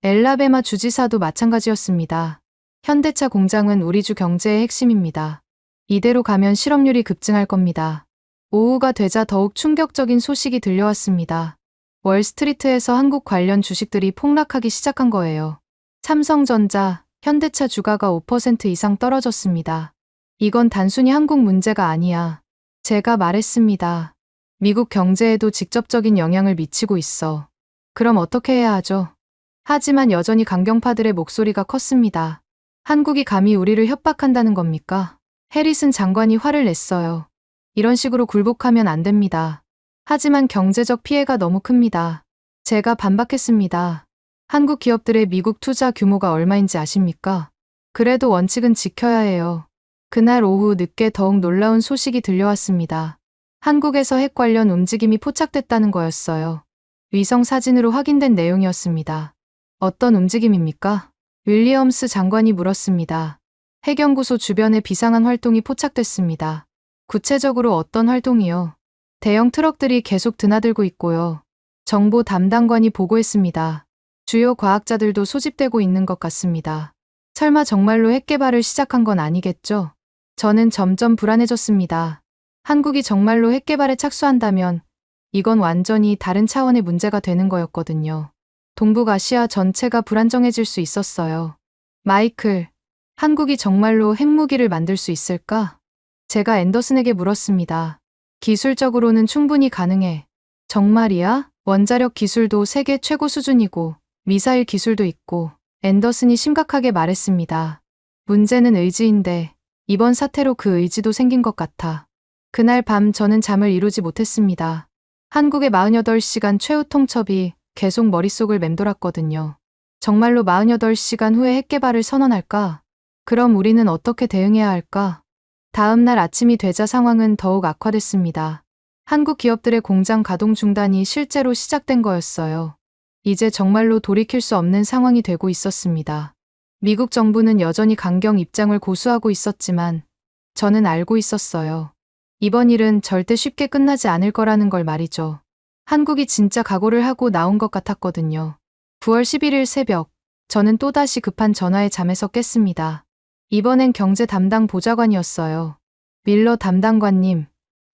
엘라베마 주지사도 마찬가지였습니다. 현대차 공장은 우리 주 경제의 핵심입니다. 이대로 가면 실업률이 급증할 겁니다. 오후가 되자 더욱 충격적인 소식이 들려왔습니다. 월스트리트에서 한국 관련 주식들이 폭락하기 시작한 거예요. 삼성전자, 현대차 주가가 5% 이상 떨어졌습니다. 이건 단순히 한국 문제가 아니야. 제가 말했습니다. 미국 경제에도 직접적인 영향을 미치고 있어. 그럼 어떻게 해야 하죠? 하지만 여전히 강경파들의 목소리가 컸습니다. 한국이 감히 우리를 협박한다는 겁니까? 해리슨 장관이 화를 냈어요. 이런 식으로 굴복하면 안 됩니다. 하지만 경제적 피해가 너무 큽니다. 제가 반박했습니다. 한국 기업들의 미국 투자 규모가 얼마인지 아십니까? 그래도 원칙은 지켜야 해요. 그날 오후 늦게 더욱 놀라운 소식이 들려왔습니다. 한국에서 핵 관련 움직임이 포착됐다는 거였어요. 위성 사진으로 확인된 내용이었습니다. 어떤 움직임입니까? 윌리엄스 장관이 물었습니다. 핵연구소 주변에 비상한 활동이 포착됐습니다. 구체적으로 어떤 활동이요? 대형 트럭들이 계속 드나들고 있고요. 정보 담당관이 보고했습니다. 주요 과학자들도 소집되고 있는 것 같습니다. 설마 정말로 핵 개발을 시작한 건 아니겠죠? 저는 점점 불안해졌습니다. 한국이 정말로 핵 개발에 착수한다면 이건 완전히 다른 차원의 문제가 되는 거였거든요. 동북아시아 전체가 불안정해질 수 있었어요. 마이클, 한국이 정말로 핵무기를 만들 수 있을까? 제가 앤더슨에게 물었습니다. 기술적으로는 충분히 가능해. 정말이야? 원자력 기술도 세계 최고 수준이고 미사일 기술도 있고. 앤더슨이 심각하게 말했습니다. 문제는 의지인데 이번 사태로 그 의지도 생긴 것 같아. 그날 밤 저는 잠을 이루지 못했습니다. 한국의 48시간 최후 통첩이 계속 머릿속을 맴돌았거든요. 정말로 48시간 후에 핵 개발을 선언할까? 그럼 우리는 어떻게 대응해야 할까? 다음 날 아침이 되자 상황은 더욱 악화됐습니다. 한국 기업들의 공장 가동 중단이 실제로 시작된 거였어요. 이제 정말로 돌이킬 수 없는 상황이 되고 있었습니다. 미국 정부는 여전히 강경 입장을 고수하고 있었지만 저는 알고 있었어요. 이번 일은 절대 쉽게 끝나지 않을 거라는 걸 말이죠. 한국이 진짜 각오를 하고 나온 것 같았거든요. 9월 11일 새벽, 저는 또다시 급한 전화에 잠에서 깼습니다. 이번엔 경제 담당 보좌관이었어요. 밀러 담당관님,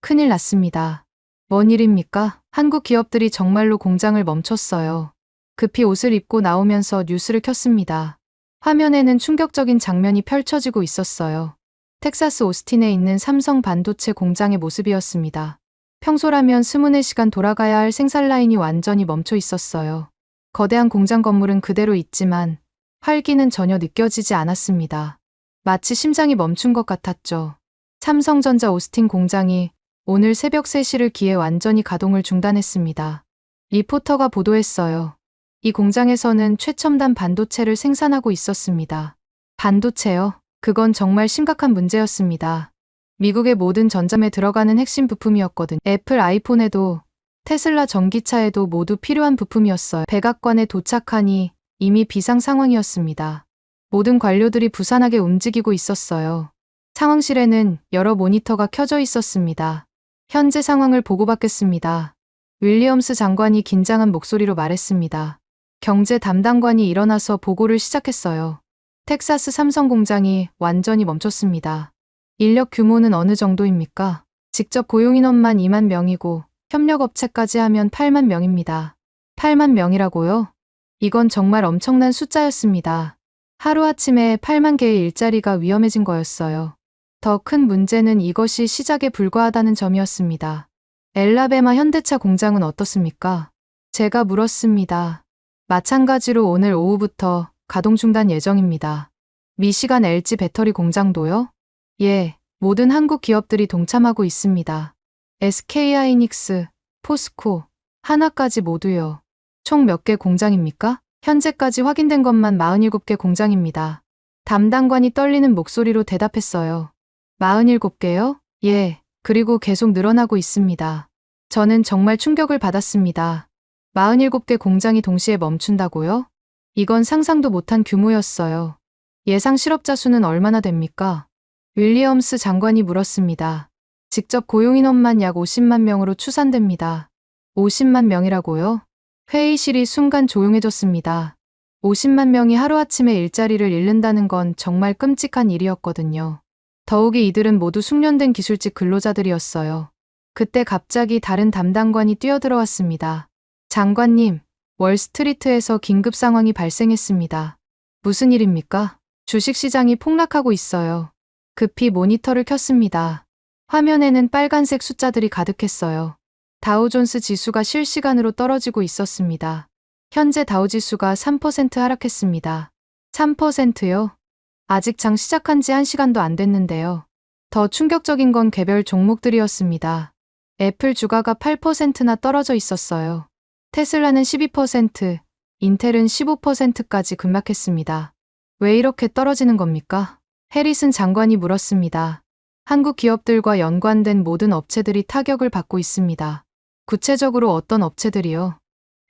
큰일 났습니다. 뭔 일입니까? 한국 기업들이 정말로 공장을 멈췄어요. 급히 옷을 입고 나오면서 뉴스를 켰습니다. 화면에는 충격적인 장면이 펼쳐지고 있었어요. 텍사스 오스틴에 있는 삼성 반도체 공장의 모습이었습니다. 평소라면 24시간 돌아가야 할 생산 라인이 완전히 멈춰 있었어요. 거대한 공장 건물은 그대로 있지만 활기는 전혀 느껴지지 않았습니다. 마치 심장이 멈춘 것 같았죠. 삼성전자 오스틴 공장이 오늘 새벽 3시를 기해 완전히 가동을 중단했습니다. 리포터가 보도했어요. 이 공장에서는 최첨단 반도체를 생산하고 있었습니다. 반도체요? 그건 정말 심각한 문제였습니다. 미국의 모든 전점에 들어가는 핵심 부품이었거든. 애플 아이폰에도 테슬라 전기차에도 모두 필요한 부품이었어요. 백악관에 도착하니 이미 비상 상황이었습니다. 모든 관료들이 부산하게 움직이고 있었어요. 상황실에는 여러 모니터가 켜져 있었습니다. 현재 상황을 보고받겠습니다. 윌리엄스 장관이 긴장한 목소리로 말했습니다. 경제 담당관이 일어나서 보고를 시작했어요. 텍사스 삼성 공장이 완전히 멈췄습니다. 인력 규모는 어느 정도입니까? 직접 고용 인원만 2만 명이고 협력업체까지 하면 8만 명입니다. 8만 명이라고요? 이건 정말 엄청난 숫자였습니다. 하루아침에 8만 개의 일자리가 위험해진 거였어요. 더 큰 문제는 이것이 시작에 불과하다는 점이었습니다. 엘라베마 현대차 공장은 어떻습니까? 제가 물었습니다. 마찬가지로 오늘 오후부터 가동 중단 예정입니다. 미시간 LG 배터리 공장도요? 예, 모든 한국 기업들이 동참하고 있습니다. SK하이닉스, 포스코, 하나까지 모두요. 총 몇 개 공장입니까? 현재까지 확인된 것만 47개 공장입니다. 담당관이 떨리는 목소리로 대답했어요. 47개요? 예, 그리고 계속 늘어나고 있습니다. 저는 정말 충격을 받았습니다. 47개 공장이 동시에 멈춘다고요? 이건 상상도 못한 규모였어요. 예상 실업자 수는 얼마나 됩니까? 윌리엄스 장관이 물었습니다. 직접 고용 인원만 약 50만 명으로 추산됩니다. 50만 명이라고요? 회의실이 순간 조용해졌습니다. 50만 명이 하루아침에 일자리를 잃는다는 건 정말 끔찍한 일이었거든요. 더욱이 이들은 모두 숙련된 기술직 근로자들이었어요. 그때 갑자기 다른 담당관이 뛰어들어왔습니다. 장관님, 월스트리트에서 긴급 상황이 발생했습니다. 무슨 일입니까? 주식시장이 폭락하고 있어요. 급히 모니터를 켰습니다. 화면에는 빨간색 숫자들이 가득했어요. 다우존스 지수가 실시간으로 떨어지고 있었습니다. 현재 다우지수가 3% 하락했습니다. 3%요? 아직 장 시작한 지 1시간도 안 됐는데요. 더 충격적인 건 개별 종목들이었습니다. 애플 주가가 8%나 떨어져 있었어요. 테슬라는 12%, 인텔은 15%까지 급락했습니다. 왜 이렇게 떨어지는 겁니까? 해리슨 장관이 물었습니다. 한국 기업들과 연관된 모든 업체들이 타격을 받고 있습니다. 구체적으로 어떤 업체들이요?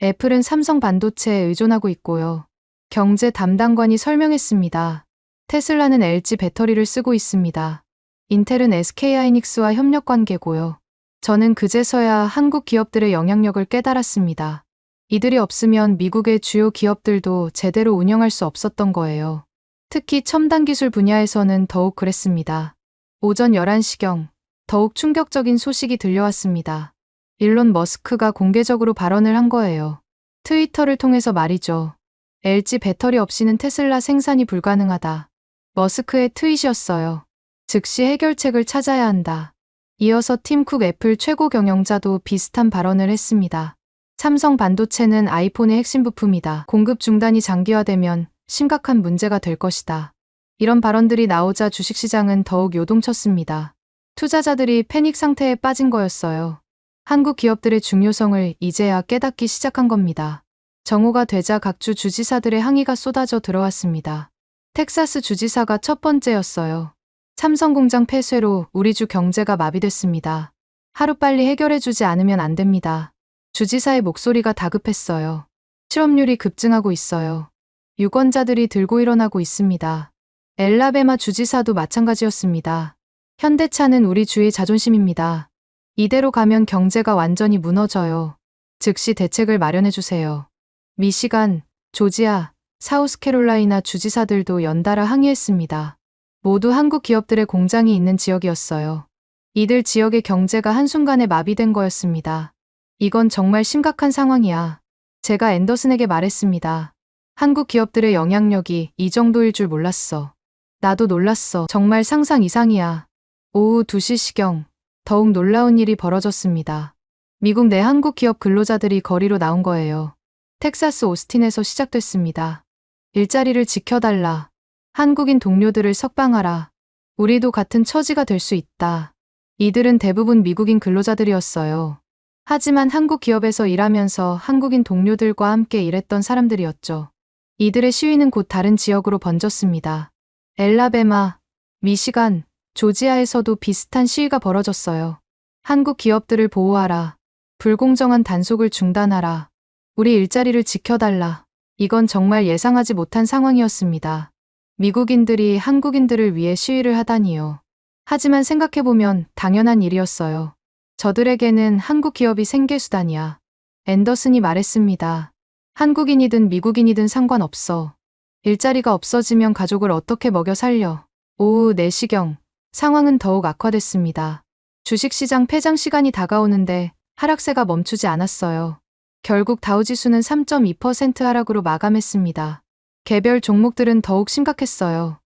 애플은 삼성 반도체에 의존하고 있고요. 경제 담당관이 설명했습니다. 테슬라는 LG 배터리를 쓰고 있습니다. 인텔은 SK하이닉스와 협력 관계고요. 저는 그제서야 한국 기업들의 영향력을 깨달았습니다. 이들이 없으면 미국의 주요 기업들도 제대로 운영할 수 없었던 거예요. 특히 첨단 기술 분야에서는 더욱 그랬습니다. 오전 11시경 더욱 충격적인 소식이 들려왔습니다. 일론 머스크가 공개적으로 발언을 한 거예요. 트위터를 통해서 말이죠. LG 배터리 없이는 테슬라 생산이 불가능하다. 머스크의 트윗이었어요. 즉시 해결책을 찾아야 한다. 이어서 팀 쿡 애플 최고 경영자도 비슷한 발언을 했습니다. 삼성 반도체는 아이폰의 핵심 부품이다. 공급 중단이 장기화되면 심각한 문제가 될 것이다. 이런 발언들이 나오자 주식시장은 더욱 요동쳤습니다. 투자자들이 패닉 상태에 빠진 거였어요. 한국 기업들의 중요성을 이제야 깨닫기 시작한 겁니다. 정오가 되자 각주 주지사들의 항의가 쏟아져 들어왔습니다. 텍사스 주지사가 첫 번째였어요. 삼성 공장 폐쇄로 우리 주 경제가 마비됐습니다. 하루빨리 해결해주지 않으면 안 됩니다. 주지사의 목소리가 다급했어요. 실업률이 급증하고 있어요. 유권자들이 들고 일어나고 있습니다. 엘라베마 주지사도 마찬가지였습니다. 현대차는 우리 주의 자존심입니다. 이대로 가면 경제가 완전히 무너져요. 즉시 대책을 마련해주세요. 미시간, 조지아, 사우스캐롤라이나 주지사들도 연달아 항의했습니다. 모두 한국 기업들의 공장이 있는 지역이었어요. 이들 지역의 경제가 한순간에 마비된 거였습니다. 이건 정말 심각한 상황이야. 제가 앤더슨에게 말했습니다. 한국 기업들의 영향력이 이 정도일 줄 몰랐어. 나도 놀랐어. 정말 상상 이상이야. 오후 2시시경 더욱 놀라운 일이 벌어졌습니다. 미국 내 한국 기업 근로자들이 거리로 나온 거예요. 텍사스 오스틴에서 시작됐습니다. 일자리를 지켜달라. 한국인 동료들을 석방하라. 우리도 같은 처지가 될 수 있다. 이들은 대부분 미국인 근로자들이었어요. 하지만 한국 기업에서 일하면서 한국인 동료들과 함께 일했던 사람들이었죠. 이들의 시위는 곧 다른 지역으로 번졌습니다. 엘라베마, 미시간, 조지아에서도 비슷한 시위가 벌어졌어요. 한국 기업들을 보호하라. 불공정한 단속을 중단하라. 우리 일자리를 지켜달라. 이건 정말 예상하지 못한 상황이었습니다. 미국인들이 한국인들을 위해 시위를 하다니요. 하지만 생각해보면 당연한 일이었어요. 저들에게는 한국 기업이 생계수단이야. 앤더슨이 말했습니다. 한국인이든 미국인이든 상관없어. 일자리가 없어지면 가족을 어떻게 먹여 살려. 오후 4시경, 상황은 더욱 악화됐습니다. 주식시장 폐장 시간이 다가오는데 하락세가 멈추지 않았어요. 결국 다우지수는 3.2% 하락으로 마감했습니다. 개별 종목들은 더욱 심각했어요.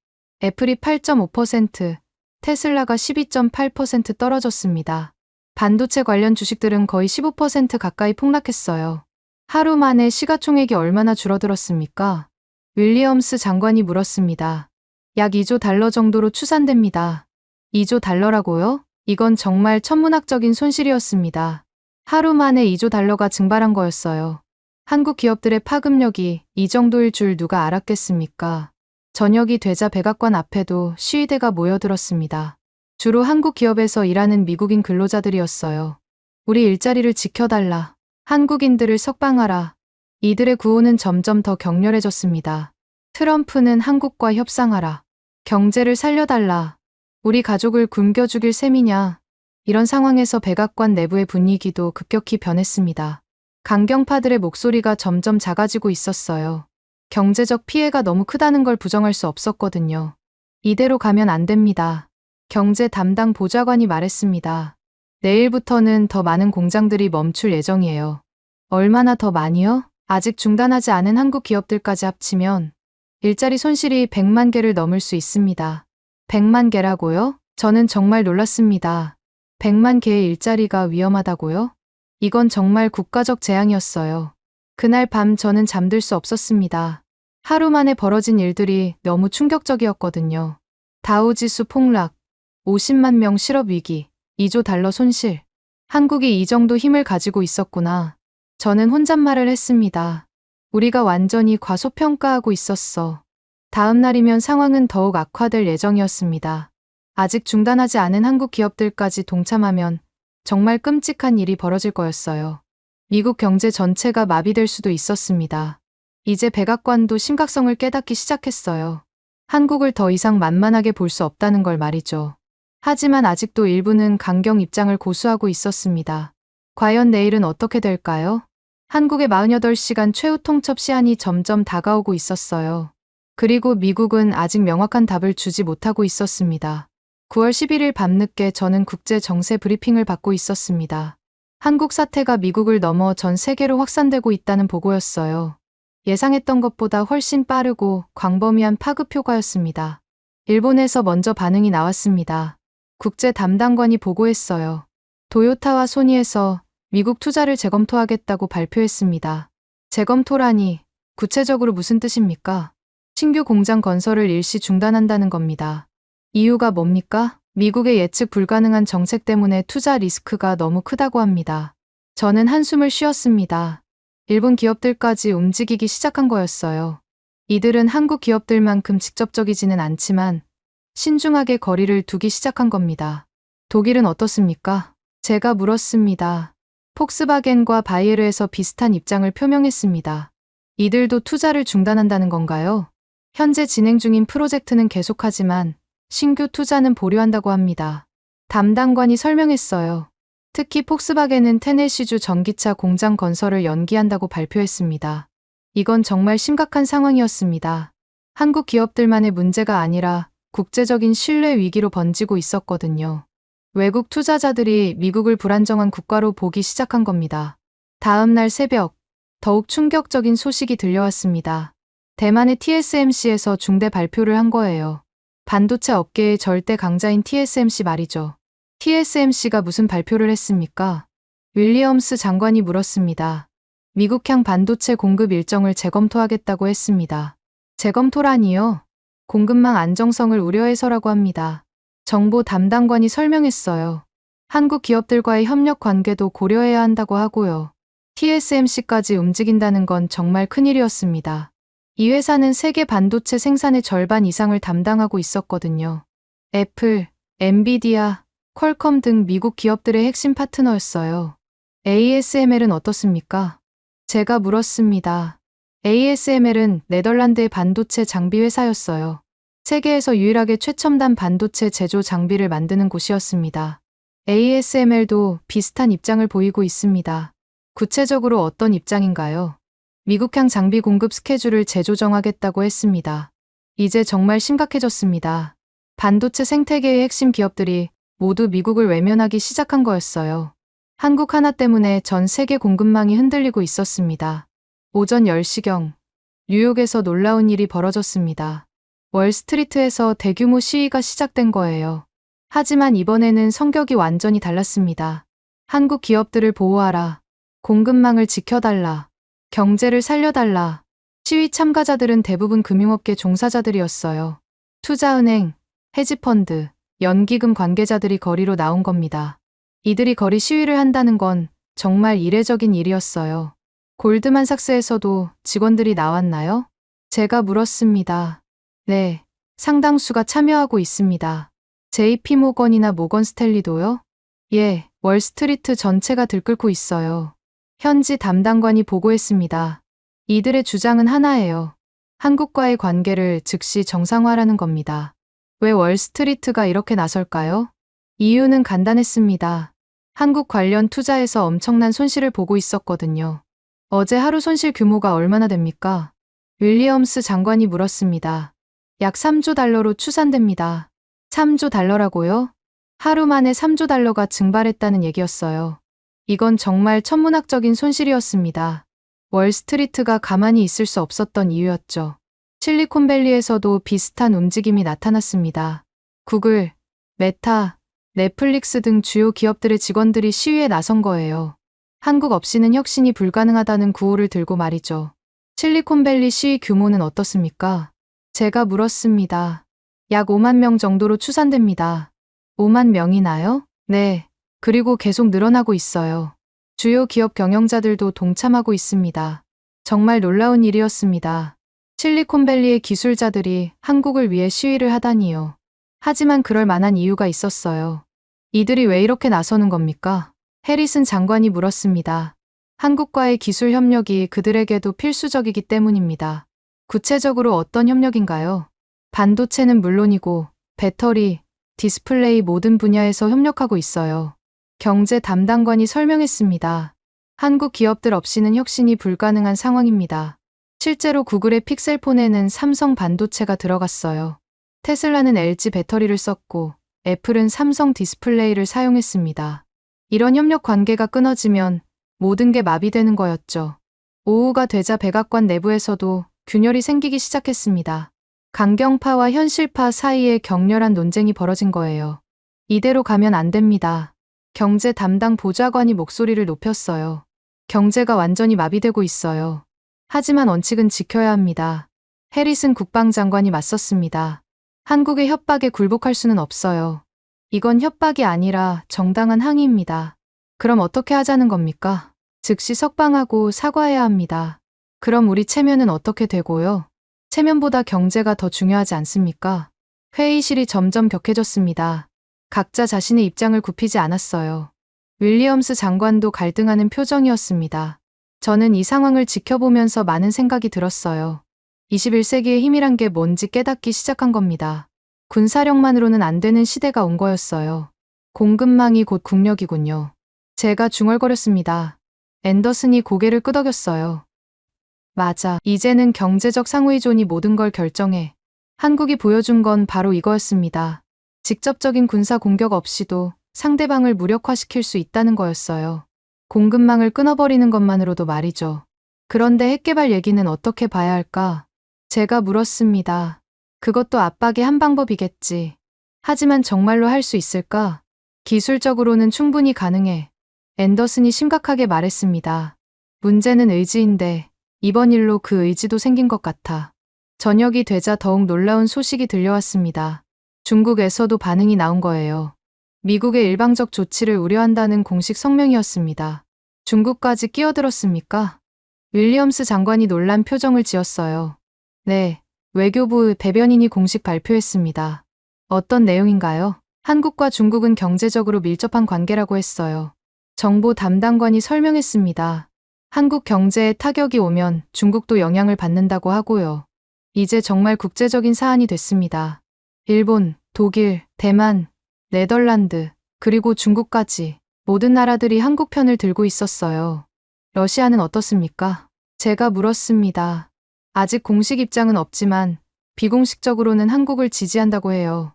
애플이 8.5%, 테슬라가 12.8% 떨어졌습니다. 반도체 관련 주식들은 거의 15% 가까이 폭락했어요. 하루 만에 시가총액이 얼마나 줄어들었습니까? 윌리엄스 장관이 물었습니다. 약 2조 달러 정도로 추산됩니다. 2조 달러라고요? 이건 정말 천문학적인 손실이었습니다. 하루 만에 2조 달러가 증발한 거였어요. 한국 기업들의 파급력이 이 정도일 줄 누가 알았겠습니까? 저녁이 되자 백악관 앞에도 시위대가 모여들었습니다. 주로 한국 기업에서 일하는 미국인 근로자들이었어요. 우리 일자리를 지켜달라. 한국인들을 석방하라. 이들의 구호는 점점 더 격렬해졌습니다. 트럼프는 한국과 협상하라. 경제를 살려달라. 우리 가족을 굶겨 죽일 셈이냐. 이런 상황에서 백악관 내부의 분위기도 급격히 변했습니다. 강경파들의 목소리가 점점 작아지고 있었어요. 경제적 피해가 너무 크다는 걸 부정할 수 없었거든요. 이대로 가면 안 됩니다. 경제 담당 보좌관이 말했습니다. 내일부터는 더 많은 공장들이 멈출 예정이에요. 얼마나 더 많이요? 아직 중단하지 않은 한국 기업들까지 합치면 일자리 손실이 100만 개를 넘을 수 있습니다. 100만 개라고요? 저는 정말 놀랐습니다. 100만 개의 일자리가 위험하다고요? 이건 정말 국가적 재앙이었어요. 그날 밤 저는 잠들 수 없었습니다. 하루 만에 벌어진 일들이 너무 충격적이었거든요. 다우지수 폭락, 50만 명 실업 위기, 2조 달러 손실. 한국이 이 정도 힘을 가지고 있었구나. 저는 혼잣말을 했습니다. 우리가 완전히 과소평가하고 있었어. 다음 날이면 상황은 더욱 악화될 예정이었습니다. 아직 중단하지 않은 한국 기업들까지 동참하면 정말 끔찍한 일이 벌어질 거였어요. 미국 경제 전체가 마비될 수도 있었습니다. 이제 백악관도 심각성을 깨닫기 시작했어요. 한국을 더 이상 만만하게 볼 수 없다는 걸 말이죠. 하지만 아직도 일부는 강경 입장을 고수하고 있었습니다. 과연 내일은 어떻게 될까요? 한국의 48시간 최후 통첩 시한이 점점 다가오고 있었어요. 그리고 미국은 아직 명확한 답을 주지 못하고 있었습니다. 9월 11일 밤늦게 저는 국제 정세 브리핑을 받고 있었습니다. 한국 사태가 미국을 넘어 전 세계로 확산되고 있다는 보고였어요. 예상했던 것보다 훨씬 빠르고 광범위한 파급 효과였습니다. 일본에서 먼저 반응이 나왔습니다. 국제 담당관이 보고했어요. 도요타와 소니에서 미국 투자를 재검토하겠다고 발표했습니다. 재검토라니 구체적으로 무슨 뜻입니까? 신규 공장 건설을 일시 중단한다는 겁니다. 이유가 뭡니까? 미국의 예측 불가능한 정책 때문에 투자 리스크가 너무 크다고 합니다. 저는 한숨을 쉬었습니다. 일본 기업들까지 움직이기 시작한 거였어요. 이들은 한국 기업들만큼 직접적이지는 않지만 신중하게 거리를 두기 시작한 겁니다. 독일은 어떻습니까? 제가 물었습니다. 폭스바겐과 바이에르에서 비슷한 입장을 표명했습니다. 이들도 투자를 중단한다는 건가요? 현재 진행 중인 프로젝트는 계속하지만 신규 투자는 보류한다고 합니다. 담당관이 설명했어요. 특히 폭스바겐은 테네시주 전기차 공장 건설을 연기한다고 발표했습니다. 이건 정말 심각한 상황이었습니다. 한국 기업들만의 문제가 아니라 국제적인 신뢰 위기로 번지고 있었거든요. 외국 투자자들이 미국을 불안정한 국가로 보기 시작한 겁니다. 다음 날 새벽, 더욱 충격적인 소식이 들려왔습니다. 대만의 TSMC에서 중대 발표를 한 거예요. 반도체 업계의 절대 강자인 TSMC 말이죠. TSMC가 무슨 발표를 했습니까? 윌리엄스 장관이 물었습니다. 미국향 반도체 공급 일정을 재검토하겠다고 했습니다. 재검토라니요? 공급망 안정성을 우려해서라고 합니다. 정보 담당관이 설명했어요. 한국 기업들과의 협력 관계도 고려해야 한다고 하고요. TSMC까지 움직인다는 건 정말 큰일이었습니다. 이 회사는 세계 반도체 생산의 절반 이상을 담당하고 있었거든요. 애플, 엔비디아, 퀄컴 등 미국 기업들의 핵심 파트너였어요. ASML은 어떻습니까? 제가 물었습니다. ASML은 네덜란드의 반도체 장비 회사였어요. 세계에서 유일하게 최첨단 반도체 제조 장비를 만드는 곳이었습니다. ASML도 비슷한 입장을 보이고 있습니다. 구체적으로 어떤 입장인가요? 미국향 장비 공급 스케줄을 재조정하겠다고 했습니다. 이제 정말 심각해졌습니다. 반도체 생태계의 핵심 기업들이 모두 미국을 외면하기 시작한 거였어요. 한국 하나 때문에 전 세계 공급망이 흔들리고 있었습니다. 오전 10시경, 뉴욕에서 놀라운 일이 벌어졌습니다. 월스트리트에서 대규모 시위가 시작된 거예요. 하지만 이번에는 성격이 완전히 달랐습니다. 한국 기업들을 보호하라. 공급망을 지켜달라. 경제를 살려달라. 시위 참가자들은 대부분 금융업계 종사자들이었어요. 투자은행, 헤지펀드, 연기금 관계자들이 거리로 나온 겁니다. 이들이 거리 시위를 한다는 건 정말 이례적인 일이었어요. 골드만삭스에서도 직원들이 나왔나요? 제가 물었습니다. 네, 상당수가 참여하고 있습니다. JP모건이나 모건스탠리도요? 예, 월스트리트 전체가 들끓고 있어요. 현지 담당관이 보고했습니다. 이들의 주장은 하나예요. 한국과의 관계를 즉시 정상화라는 겁니다. 왜 월스트리트가 이렇게 나설까요? 이유는 간단했습니다. 한국 관련 투자에서 엄청난 손실을 보고 있었거든요. 어제 하루 손실 규모가 얼마나 됩니까? 윌리엄스 장관이 물었습니다. 약 3조 달러로 추산됩니다. 3조 달러라고요? 하루 만에 3조 달러가 증발했다는 얘기였어요. 이건 정말 천문학적인 손실이었습니다. 월스트리트가 가만히 있을 수 없었던 이유였죠. 실리콘밸리에서도 비슷한 움직임이 나타났습니다. 구글, 메타, 넷플릭스 등 주요 기업들의 직원들이 시위에 나선 거예요. 한국 없이는 혁신이 불가능하다는 구호를 들고 말이죠. 실리콘밸리 시위 규모는 어떻습니까? 제가 물었습니다. 약 5만 명 정도로 추산됩니다. 5만 명이나요? 네. 그리고 계속 늘어나고 있어요. 주요 기업 경영자들도 동참하고 있습니다. 정말 놀라운 일이었습니다. 실리콘밸리의 기술자들이 한국을 위해 시위를 하다니요. 하지만 그럴 만한 이유가 있었어요. 이들이 왜 이렇게 나서는 겁니까? 해리슨 장관이 물었습니다. 한국과의 기술 협력이 그들에게도 필수적이기 때문입니다. 구체적으로 어떤 협력인가요? 반도체는 물론이고 배터리, 디스플레이 모든 분야에서 협력하고 있어요. 경제 담당관이 설명했습니다. 한국 기업들 없이는 혁신이 불가능한 상황입니다. 실제로 구글의 픽셀폰에는 삼성 반도체가 들어갔어요. 테슬라는 LG 배터리를 썼고 애플은 삼성 디스플레이를 사용했습니다. 이런 협력 관계가 끊어지면 모든 게 마비되는 거였죠. 오후가 되자 백악관 내부에서도 균열이 생기기 시작했습니다. 강경파와 현실파 사이에 격렬한 논쟁이 벌어진 거예요. 이대로 가면 안 됩니다. 경제 담당 보좌관이 목소리를 높였어요. 경제가 완전히 마비되고 있어요. 하지만 원칙은 지켜야 합니다. 해리슨 국방장관이 맞섰습니다. 한국의 협박에 굴복할 수는 없어요. 이건 협박이 아니라 정당한 항의입니다. 그럼 어떻게 하자는 겁니까? 즉시 석방하고 사과해야 합니다. 그럼 우리 체면은 어떻게 되고요? 체면보다 경제가 더 중요하지 않습니까? 회의실이 점점 격해졌습니다. 각자 자신의 입장을 굽히지 않았어요. 윌리엄스 장관도 갈등하는 표정이었습니다. 저는 이 상황을 지켜보면서 많은 생각이 들었어요. 21세기의 힘이란 게 뭔지 깨닫기 시작한 겁니다. 군사력만으로는 안 되는 시대가 온 거였어요. 공급망이 곧 국력이군요. 제가 중얼거렸습니다. 앤더슨이 고개를 끄덕였어요. 맞아. 이제는 경제적 상호의존이 모든 걸 결정해. 한국이 보여준 건 바로 이거였습니다. 직접적인 군사 공격 없이도 상대방을 무력화시킬 수 있다는 거였어요. 공급망을 끊어버리는 것만으로도 말이죠. 그런데 핵개발 얘기는 어떻게 봐야 할까? 제가 물었습니다. 그것도 압박의 한 방법이겠지. 하지만 정말로 할 수 있을까? 기술적으로는 충분히 가능해. 앤더슨이 심각하게 말했습니다. 문제는 의지인데 이번 일로 그 의지도 생긴 것 같아. 저녁이 되자 더욱 놀라운 소식이 들려왔습니다. 중국에서도 반응이 나온 거예요. 미국의 일방적 조치를 우려한다는 공식 성명이었습니다. 중국까지 끼어들었습니까? 윌리엄스 장관이 놀란 표정을 지었어요. 네, 외교부 대변인이 공식 발표했습니다. 어떤 내용인가요? 한국과 중국은 경제적으로 밀접한 관계라고 했어요. 정보 담당관이 설명했습니다. 한국 경제에 타격이 오면 중국도 영향을 받는다고 하고요. 이제 정말 국제적인 사안이 됐습니다. 일본, 독일, 대만, 네덜란드, 그리고 중국까지 모든 나라들이 한국 편을 들고 있었어요. 러시아는 어떻습니까? 제가 물었습니다. 아직 공식 입장은 없지만 비공식적으로는 한국을 지지한다고 해요.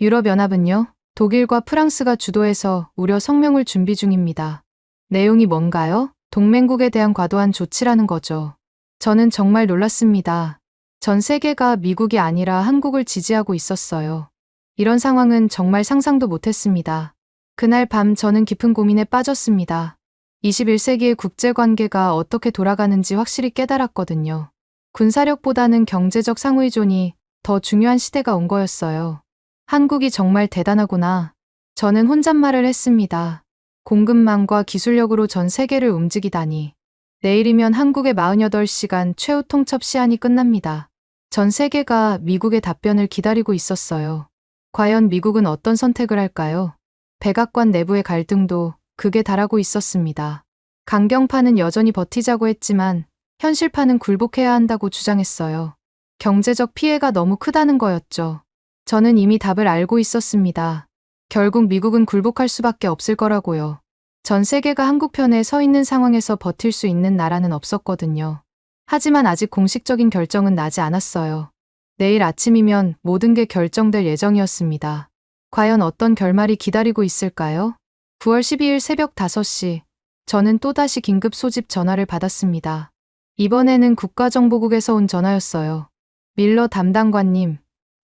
유럽연합은요? 독일과 프랑스가 주도해서 우려 성명을 준비 중입니다. 내용이 뭔가요? 동맹국에 대한 과도한 조치라는 거죠. 저는 정말 놀랐습니다. 전 세계가 미국이 아니라 한국을 지지하고 있었어요. 이런 상황은 정말 상상도 못했습니다. 그날 밤 저는 깊은 고민에 빠졌습니다. 21세기의 국제관계가 어떻게 돌아가는지 확실히 깨달았거든요. 군사력보다는 경제적 상호의존이 더 중요한 시대가 온 거였어요. 한국이 정말 대단하구나. 저는 혼잣말을 했습니다. 공급망과 기술력으로 전 세계를 움직이다니. 내일이면 한국의 48시간 최후 통첩 시한이 끝납니다. 전 세계가 미국의 답변을 기다리고 있었어요. 과연 미국은 어떤 선택을 할까요? 백악관 내부의 갈등도 극에 달하고 있었습니다. 강경파는 여전히 버티자고 했지만 현실파는 굴복해야 한다고 주장했어요. 경제적 피해가 너무 크다는 거였죠. 저는 이미 답을 알고 있었습니다. 결국 미국은 굴복할 수밖에 없을 거라고요. 전 세계가 한국 편에 서 있는 상황에서 버틸 수 있는 나라는 없었거든요. 하지만 아직 공식적인 결정은 나지 않았어요. 내일 아침이면 모든 게 결정될 예정이었습니다. 과연 어떤 결말이 기다리고 있을까요? 9월 12일 새벽 5시, 저는 또다시 긴급 소집 전화를 받았습니다. 이번에는 국가정보국에서 온 전화였어요. 밀러 담당관님,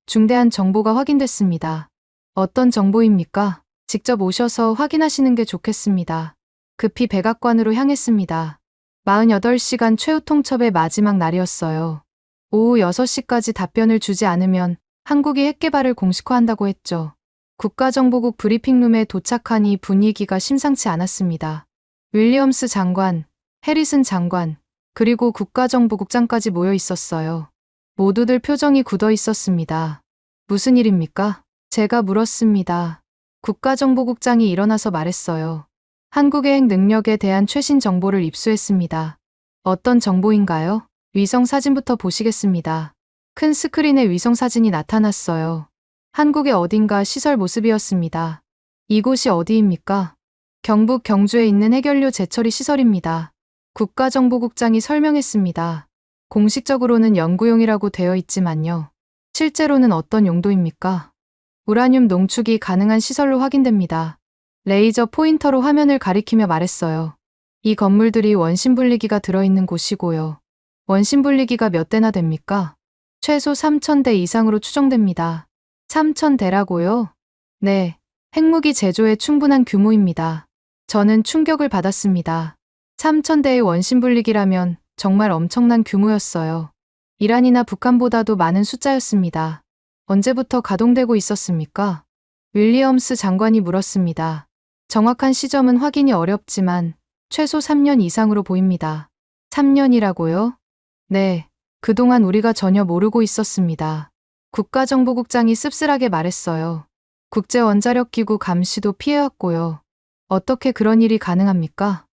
중대한 정보가 확인됐습니다. 어떤 정보입니까? 직접 오셔서 확인하시는 게 좋겠습니다. 급히 백악관으로 향했습니다. 48시간 최후 통첩의 마지막 날이었어요. 오후 6시까지 답변을 주지 않으면 한국이 핵개발을 공식화한다고 했죠. 국가정보국 브리핑룸에 도착하니 분위기가 심상치 않았습니다. 윌리엄스 장관, 해리슨 장관, 그리고 국가정보국장까지 모여 있었어요. 모두들 표정이 굳어 있었습니다. 무슨 일입니까? 제가 물었습니다. 국가정보국장이 일어나서 말했어요. 한국의 핵 능력에 대한 최신 정보를 입수했습니다. 어떤 정보인가요? 위성 사진부터 보시겠습니다. 큰 스크린에 위성 사진이 나타났어요. 한국의 어딘가 시설 모습이었습니다. 이곳이 어디입니까? 경북 경주에 있는 해결료 재처리 시설입니다. 국가정보국장이 설명했습니다. 공식적으로는 연구용이라고 되어 있지만요. 실제로는 어떤 용도입니까? 우라늄 농축이 가능한 시설로 확인됩니다. 레이저 포인터로 화면을 가리키며 말했어요. 이 건물들이 원심분리기가 들어있는 곳이고요. 원심분리기가 몇 대나 됩니까? 최소 3,000대 이상으로 추정됩니다. 3,000대라고요? 네, 핵무기 제조에 충분한 규모입니다. 저는 충격을 받았습니다. 3,000대의 원심분리기라면 정말 엄청난 규모였어요. 이란이나 북한보다도 많은 숫자였습니다. 언제부터 가동되고 있었습니까? 윌리엄스 장관이 물었습니다. 정확한 시점은 확인이 어렵지만 최소 3년 이상으로 보입니다. 3년이라고요? 네, 그동안 우리가 전혀 모르고 있었습니다. 국가정보국장이 씁쓸하게 말했어요. 국제원자력기구 감시도 피해왔고요. 어떻게 그런 일이 가능합니까?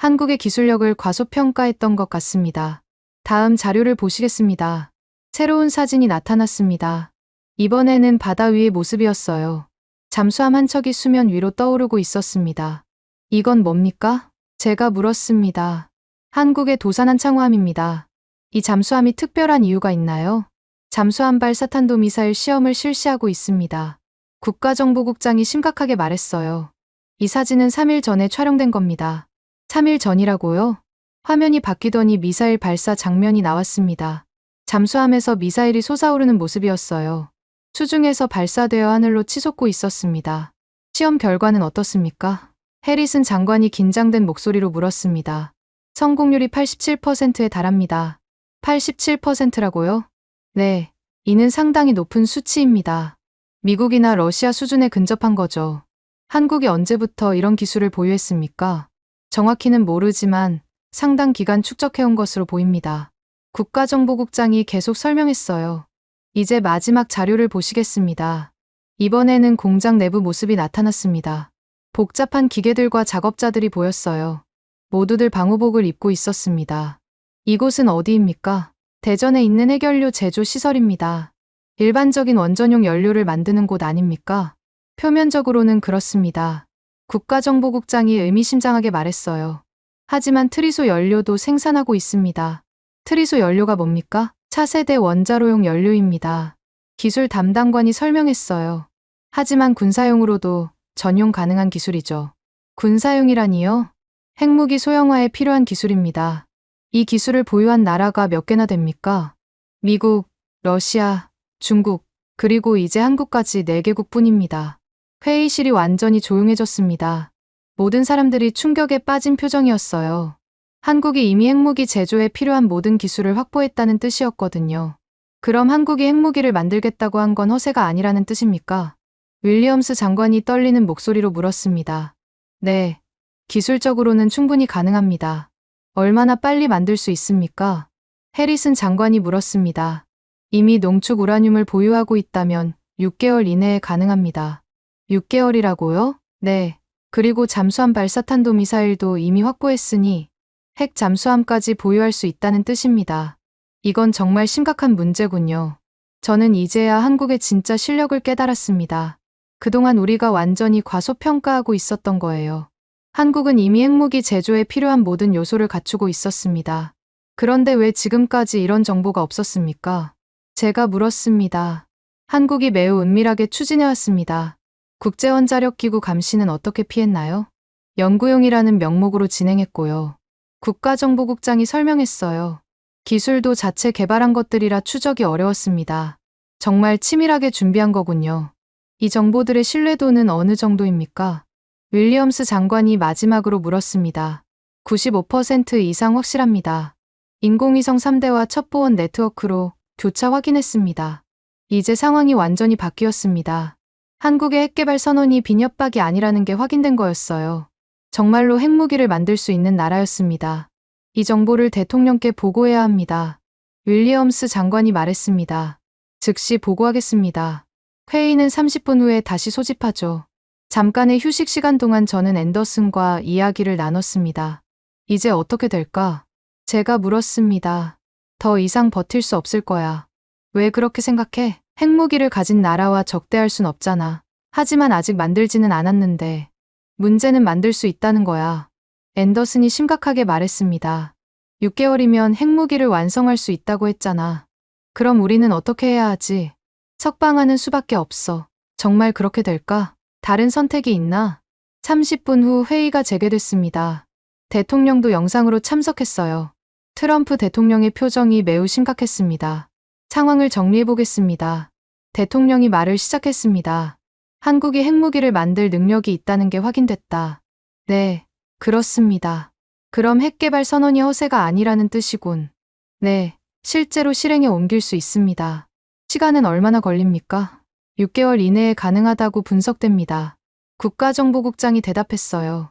한국의 기술력을 과소평가했던 것 같습니다. 다음 자료를 보시겠습니다. 새로운 사진이 나타났습니다. 이번에는 바다 위의 모습이었어요. 잠수함 한 척이 수면 위로 떠오르고 있었습니다. 이건 뭡니까? 제가 물었습니다. 한국의 도산한 창호함입니다. 이 잠수함이 특별한 이유가 있나요? 잠수함발 사탄도미사일 시험을 실시하고 있습니다. 국가정보국장이 심각하게 말했어요. 이 사진은 3일 전에 촬영된 겁니다. 3일 전이라고요? 화면이 바뀌더니 미사일 발사 장면이 나왔습니다. 잠수함에서 미사일이 솟아오르는 모습이었어요. 수중에서 발사되어 하늘로 치솟고 있었습니다. 시험 결과는 어떻습니까? 해리슨 장관이 긴장된 목소리로 물었습니다. 성공률이 87%에 달합니다. 87%라고요? 네, 이는 상당히 높은 수치입니다. 미국이나 러시아 수준에 근접한 거죠. 한국이 언제부터 이런 기술을 보유했습니까? 정확히는 모르지만 상당 기간 축적해온 것으로 보입니다. 국가정보국장이 계속 설명했어요. 이제 마지막 자료를 보시겠습니다. 이번에는 공장 내부 모습이 나타났습니다. 복잡한 기계들과 작업자들이 보였어요. 모두들 방호복을 입고 있었습니다. 이곳은 어디입니까? 대전에 있는 해결료 제조 시설입니다. 일반적인 원전용 연료를 만드는 곳 아닙니까? 표면적으로는 그렇습니다. 국가정보국장이 의미심장하게 말했어요. 하지만 트리소 연료도 생산하고 있습니다. 트리소 연료가 뭡니까? 차세대 원자로용 연료입니다. 기술 담당관이 설명했어요. 하지만 군사용으로도 전용 가능한 기술이죠. 군사용이라니요? 핵무기 소형화에 필요한 기술입니다. 이 기술을 보유한 나라가 몇 개나 됩니까? 미국, 러시아, 중국, 그리고 이제 한국까지 4개국 뿐입니다. 회의실이 완전히 조용해졌습니다. 모든 사람들이 충격에 빠진 표정이었어요. 한국이 이미 핵무기 제조에 필요한 모든 기술을 확보했다는 뜻이었거든요. 그럼 한국이 핵무기를 만들겠다고 한 건 허세가 아니라는 뜻입니까? 윌리엄스 장관이 떨리는 목소리로 물었습니다. 네, 기술적으로는 충분히 가능합니다. 얼마나 빨리 만들 수 있습니까? 해리슨 장관이 물었습니다. 이미 농축 우라늄을 보유하고 있다면 6개월 이내에 가능합니다. 6개월이라고요? 네. 그리고 잠수함 발사탄도 미사일도 이미 확보했으니 핵 잠수함까지 보유할 수 있다는 뜻입니다. 이건 정말 심각한 문제군요. 저는 이제야 한국의 진짜 실력을 깨달았습니다. 그동안 우리가 완전히 과소평가하고 있었던 거예요. 한국은 이미 핵무기 제조에 필요한 모든 요소를 갖추고 있었습니다. 그런데 왜 지금까지 이런 정보가 없었습니까? 제가 물었습니다. 한국이 매우 은밀하게 추진해왔습니다. 국제원자력기구 감시는 어떻게 피했나요? 연구용이라는 명목으로 진행했고요. 국가정보국장이 설명했어요. 기술도 자체 개발한 것들이라 추적이 어려웠습니다. 정말 치밀하게 준비한 거군요. 이 정보들의 신뢰도는 어느 정도입니까? 윌리엄스 장관이 마지막으로 물었습니다. 95% 이상 확실합니다. 인공위성 3대와 첩보원 네트워크로 교차 확인했습니다. 이제 상황이 완전히 바뀌었습니다. 한국의 핵개발 선언이 빈협박이 아니라는 게 확인된 거였어요. 정말로 핵무기를 만들 수 있는 나라였습니다. 이 정보를 대통령께 보고해야 합니다. 윌리엄스 장관이 말했습니다. 즉시 보고하겠습니다. 회의는 30분 후에 다시 소집하죠. 잠깐의 휴식 시간 동안 저는 앤더슨과 이야기를 나눴습니다. 이제 어떻게 될까? 제가 물었습니다. 더 이상 버틸 수 없을 거야. 왜 그렇게 생각해? 핵무기를 가진 나라와 적대할 순 없잖아. 하지만 아직 만들지는 않았는데. 문제는 만들 수 있다는 거야. 앤더슨이 심각하게 말했습니다. 6개월이면 핵무기를 완성할 수 있다고 했잖아. 그럼 우리는 어떻게 해야 하지? 석방하는 수밖에 없어. 정말 그렇게 될까? 다른 선택이 있나? 30분 후 회의가 재개됐습니다. 대통령도 영상으로 참석했어요. 트럼프 대통령의 표정이 매우 심각했습니다. 상황을 정리해보겠습니다. 대통령이 말을 시작했습니다. 한국이 핵무기를 만들 능력이 있다는 게 확인됐다. 네, 그렇습니다. 그럼 핵개발 선언이 허세가 아니라는 뜻이군. 네, 실제로 실행에 옮길 수 있습니다. 시간은 얼마나 걸립니까? 6개월 이내에 가능하다고 분석됩니다. 국가정보국장이 대답했어요.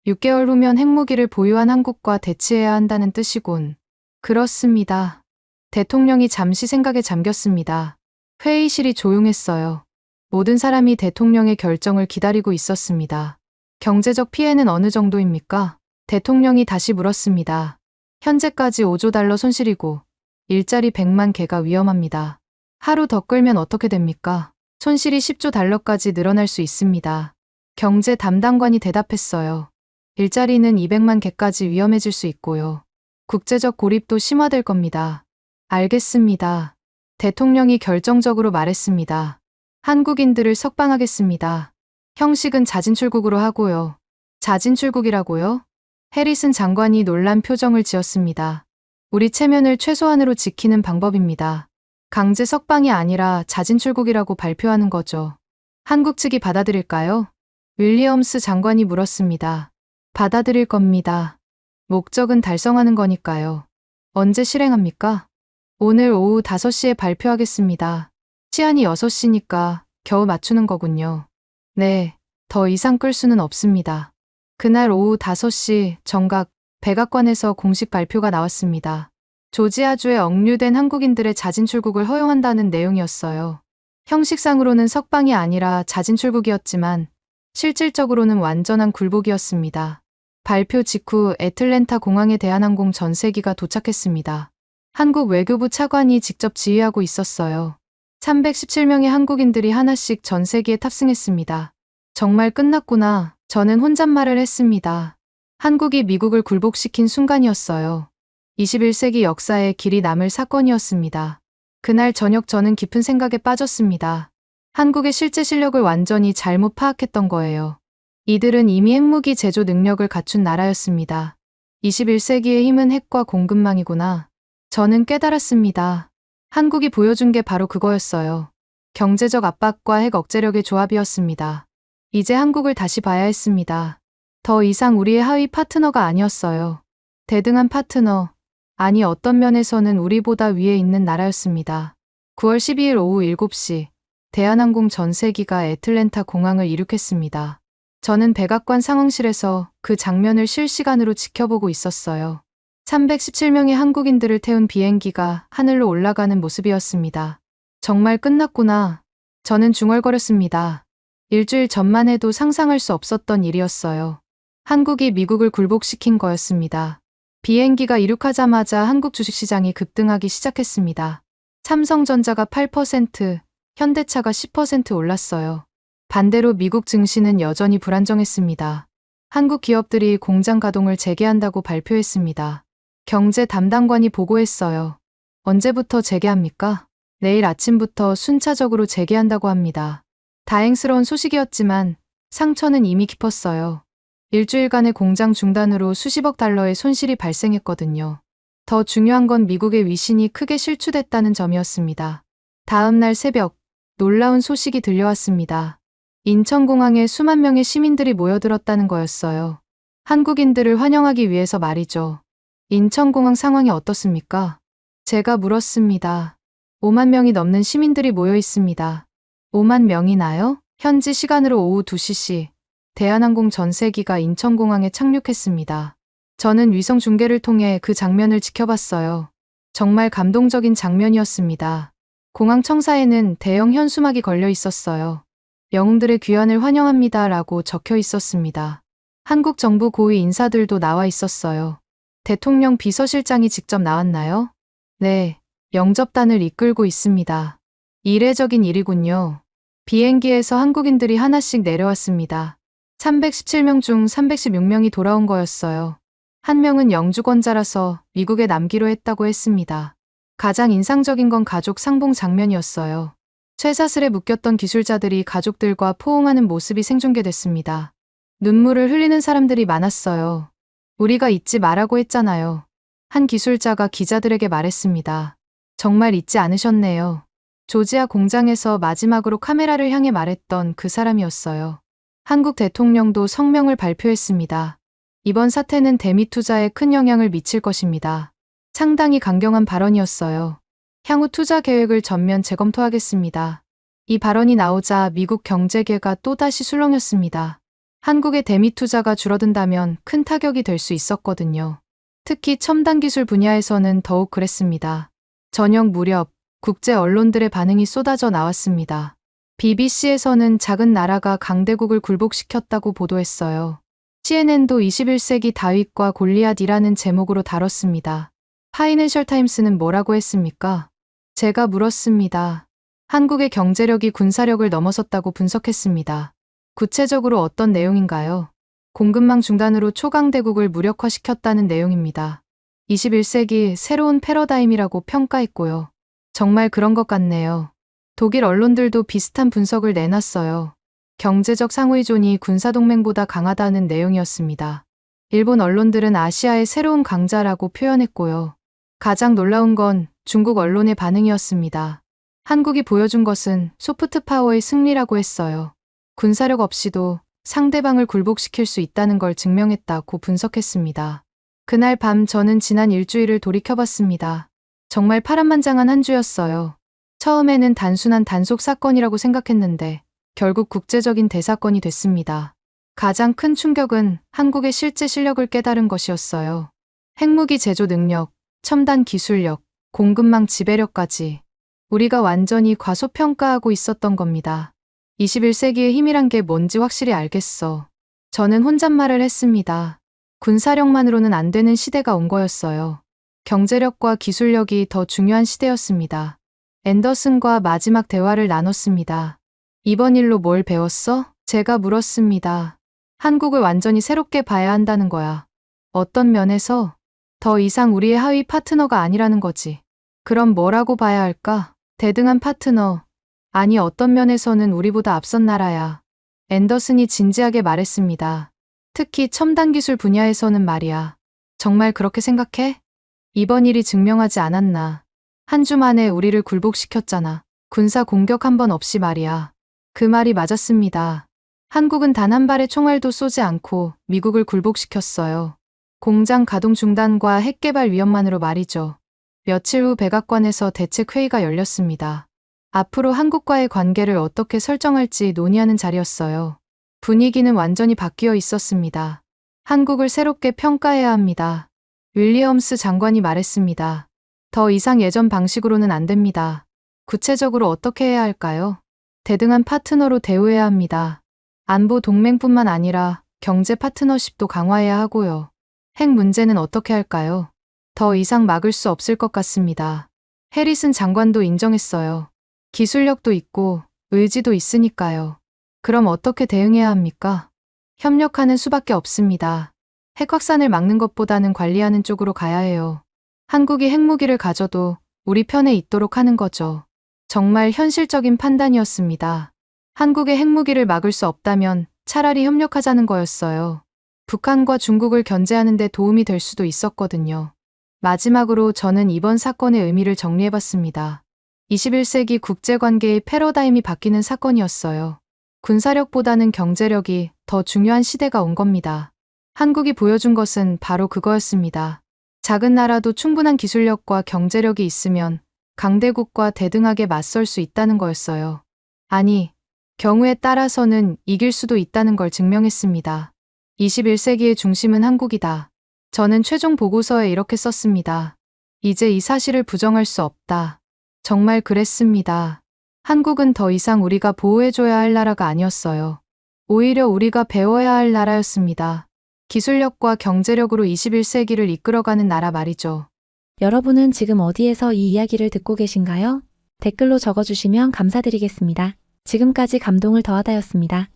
6개월 후면 핵무기를 보유한 한국과 대치해야 한다는 뜻이군. 그렇습니다. 대통령이 잠시 생각에 잠겼습니다. 회의실이 조용했어요. 모든 사람이 대통령의 결정을 기다리고 있었습니다. 경제적 피해는 어느 정도입니까? 대통령이 다시 물었습니다. 현재까지 5조 달러 손실이고 일자리 100만 개가 위험합니다. 하루 더 끌면 어떻게 됩니까? 손실이 10조 달러까지 늘어날 수 있습니다. 경제 담당관이 대답했어요. 일자리는 200만 개까지 위험해질 수 있고요. 국제적 고립도 심화될 겁니다. 알겠습니다. 대통령이 결정적으로 말했습니다. 한국인들을 석방하겠습니다. 형식은 자진출국으로 하고요. 자진출국이라고요? 해리슨 장관이 놀란 표정을 지었습니다. 우리 체면을 최소한으로 지키는 방법입니다. 강제 석방이 아니라 자진출국이라고 발표하는 거죠. 한국 측이 받아들일까요? 윌리엄스 장관이 물었습니다. 받아들일 겁니다. 목적은 달성하는 거니까요. 언제 실행합니까? 오늘 오후 5시에 발표하겠습니다. 시한이 6시니까 겨우 맞추는 거군요. 네, 더 이상 끌 수는 없습니다. 그날 오후 5시 정각 백악관에서 공식 발표가 나왔습니다. 조지아주에 억류된 한국인들의 자진 출국을 허용한다는 내용이었어요. 형식상으로는 석방이 아니라 자진 출국이었지만 실질적으로는 완전한 굴복이었습니다. 발표 직후 애틀랜타 공항에 대한항공 전세기가 도착했습니다. 한국 외교부 차관이 직접 지휘하고 있었어요. 317명의 한국인들이 하나씩 전세기에 탑승했습니다. 정말 끝났구나. 저는 혼잣말을 했습니다. 한국이 미국을 굴복시킨 순간이었어요. 21세기 역사에 길이 남을 사건이었습니다. 그날 저녁 저는 깊은 생각에 빠졌습니다. 한국의 실제 실력을 완전히 잘못 파악했던 거예요. 이들은 이미 핵무기 제조 능력을 갖춘 나라였습니다. 21세기의 힘은 핵과 공급망이구나. 저는 깨달았습니다. 한국이 보여준 게 바로 그거였어요. 경제적 압박과 핵 억제력의 조합이었습니다. 이제 한국을 다시 봐야 했습니다. 더 이상 우리의 하위 파트너가 아니었어요. 대등한 파트너, 아니 어떤 면에서는 우리보다 위에 있는 나라였습니다. 9월 12일 오후 7시, 대한항공 전세기가 애틀랜타 공항을 이륙했습니다. 저는 백악관 상황실에서 그 장면을 실시간으로 지켜보고 있었어요. 317명의 한국인들을 태운 비행기가 하늘로 올라가는 모습이었습니다. 정말 끝났구나. 저는 중얼거렸습니다. 일주일 전만 해도 상상할 수 없었던 일이었어요. 한국이 미국을 굴복시킨 거였습니다. 비행기가 이륙하자마자 한국 주식시장이 급등하기 시작했습니다. 삼성전자가 8%, 현대차가 10% 올랐어요. 반대로 미국 증시는 여전히 불안정했습니다. 한국 기업들이 공장 가동을 재개한다고 발표했습니다. 경제 담당관이 보고했어요. 언제부터 재개합니까? 내일 아침부터 순차적으로 재개한다고 합니다. 다행스러운 소식이었지만 상처는 이미 깊었어요. 일주일간의 공장 중단으로 수십억 달러의 손실이 발생했거든요. 더 중요한 건 미국의 위신이 크게 실추됐다는 점이었습니다. 다음 날 새벽, 놀라운 소식이 들려왔습니다. 인천공항에 수만 명의 시민들이 모여들었다는 거였어요. 한국인들을 환영하기 위해서 말이죠. 인천공항 상황이 어떻습니까? 제가 물었습니다. 5만 명이 넘는 시민들이 모여 있습니다. 5만 명이나요? 현지 시간으로 오후 2시 대한항공 전세기가 인천공항에 착륙했습니다. 저는 위성 중계를 통해 그 장면을 지켜봤어요. 정말 감동적인 장면이었습니다. 공항 청사에는 대형 현수막이 걸려 있었어요. 영웅들의 귀환을 환영합니다 라고 적혀 있었습니다. 한국 정부 고위 인사들도 나와 있었어요. 대통령 비서실장이 직접 나왔나요? 네, 영접단을 이끌고 있습니다. 이례적인 일이군요. 비행기에서 한국인들이 하나씩 내려왔습니다. 317명 중 316명이 돌아온 거였어요. 한 명은 영주권자라서 미국에 남기로 했다고 했습니다. 가장 인상적인 건 가족 상봉 장면이었어요. 쇠사슬에 묶였던 기술자들이 가족들과 포옹하는 모습이 생중계됐습니다. 눈물을 흘리는 사람들이 많았어요. 우리가 잊지 말라고 했잖아요. 한 기술자가 기자들에게 말했습니다. 정말 잊지 않으셨네요. 조지아 공장에서 마지막으로 카메라를 향해 말했던 그 사람이었어요. 한국 대통령도 성명을 발표했습니다. 이번 사태는 대미 투자에 큰 영향을 미칠 것입니다. 상당히 강경한 발언이었어요. 향후 투자 계획을 전면 재검토하겠습니다. 이 발언이 나오자 미국 경제계가 또다시 술렁였습니다. 한국의 대미 투자가 줄어든다면 큰 타격이 될 수 있었거든요. 특히 첨단 기술 분야에서는 더욱 그랬습니다. 저녁 무렵 국제 언론들의 반응이 쏟아져 나왔습니다. BBC에서는 작은 나라가 강대국을 굴복시켰다고 보도했어요. CNN도 21세기 다윗과 골리앗이라는 제목으로 다뤘습니다. 파이낸셜 타임스는 뭐라고 했습니까? 제가 물었습니다. 한국의 경제력이 군사력을 넘어섰다고 분석했습니다. 구체적으로 어떤 내용인가요? 공급망 중단으로 초강대국을 무력화시켰다는 내용입니다. 21세기 새로운 패러다임이라고 평가했고요. 정말 그런 것 같네요. 독일 언론들도 비슷한 분석을 내놨어요. 경제적 상호의존이 군사동맹보다 강하다는 내용이었습니다. 일본 언론들은 아시아의 새로운 강자라고 표현했고요. 가장 놀라운 건 중국 언론의 반응이었습니다. 한국이 보여준 것은 소프트 파워의 승리라고 했어요. 군사력 없이도 상대방을 굴복시킬 수 있다는 걸 증명했다고 분석했습니다. 그날 밤 저는 지난 일주일을 돌이켜봤습니다. 정말 파란만장한 한 주였어요. 처음에는 단순한 단속 사건이라고 생각했는데 결국 국제적인 대사건이 됐습니다. 가장 큰 충격은 한국의 실제 실력을 깨달은 것이었어요. 핵무기 제조 능력, 첨단 기술력, 공급망 지배력까지. 우리가 완전히 과소평가하고 있었던 겁니다. 21세기의 힘이란 게 뭔지 확실히 알겠어. 저는 혼잣말을 했습니다. 군사력만으로는 안 되는 시대가 온 거였어요. 경제력과 기술력이 더 중요한 시대였습니다. 앤더슨과 마지막 대화를 나눴습니다. 이번 일로 뭘 배웠어? 제가 물었습니다. 한국을 완전히 새롭게 봐야 한다는 거야. 어떤 면에서? 더 이상 우리의 하위 파트너가 아니라는 거지. 그럼 뭐라고 봐야 할까? 대등한 파트너. 아니, 어떤 면에서는 우리보다 앞선 나라야. 앤더슨이 진지하게 말했습니다. 특히 첨단 기술 분야에서는 말이야. 정말 그렇게 생각해? 이번 일이 증명하지 않았나. 한 주 만에 우리를 굴복시켰잖아. 군사 공격 한 번 없이 말이야. 그 말이 맞았습니다. 한국은 단 한 발의 총알도 쏘지 않고 미국을 굴복시켰어요. 공장 가동 중단과 핵 개발 위험만으로 말이죠. 며칠 후 백악관에서 대책회의가 열렸습니다. 앞으로 한국과의 관계를 어떻게 설정할지 논의하는 자리였어요. 분위기는 완전히 바뀌어 있었습니다. 한국을 새롭게 평가해야 합니다. 윌리엄스 장관이 말했습니다. 더 이상 예전 방식으로는 안 됩니다. 구체적으로 어떻게 해야 할까요? 대등한 파트너로 대우해야 합니다. 안보 동맹뿐만 아니라 경제 파트너십도 강화해야 하고요. 핵 문제는 어떻게 할까요? 더 이상 막을 수 없을 것 같습니다. 해리슨 장관도 인정했어요. 기술력도 있고 의지도 있으니까요. 그럼 어떻게 대응해야 합니까? 협력하는 수밖에 없습니다. 핵 확산을 막는 것보다는 관리하는 쪽으로 가야 해요. 한국이 핵무기를 가져도 우리 편에 있도록 하는 거죠. 정말 현실적인 판단이었습니다. 한국의 핵무기를 막을 수 없다면 차라리 협력하자는 거였어요. 북한과 중국을 견제하는 데 도움이 될 수도 있었거든요. 마지막으로 저는 이번 사건의 의미를 정리해봤습니다. 21세기 국제관계의 패러다임이 바뀌는 사건이었어요. 군사력보다는 경제력이 더 중요한 시대가 온 겁니다. 한국이 보여준 것은 바로 그거였습니다. 작은 나라도 충분한 기술력과 경제력이 있으면 강대국과 대등하게 맞설 수 있다는 거였어요. 아니, 경우에 따라서는 이길 수도 있다는 걸 증명했습니다. 21세기의 중심은 한국이다. 저는 최종 보고서에 이렇게 썼습니다. 이제 이 사실을 부정할 수 없다. 정말 그랬습니다. 한국은 더 이상 우리가 보호해줘야 할 나라가 아니었어요. 오히려 우리가 배워야 할 나라였습니다. 기술력과 경제력으로 21세기를 이끌어가는 나라 말이죠. 여러분은 지금 어디에서 이 이야기를 듣고 계신가요? 댓글로 적어주시면 감사드리겠습니다. 지금까지 감동을 더하다였습니다.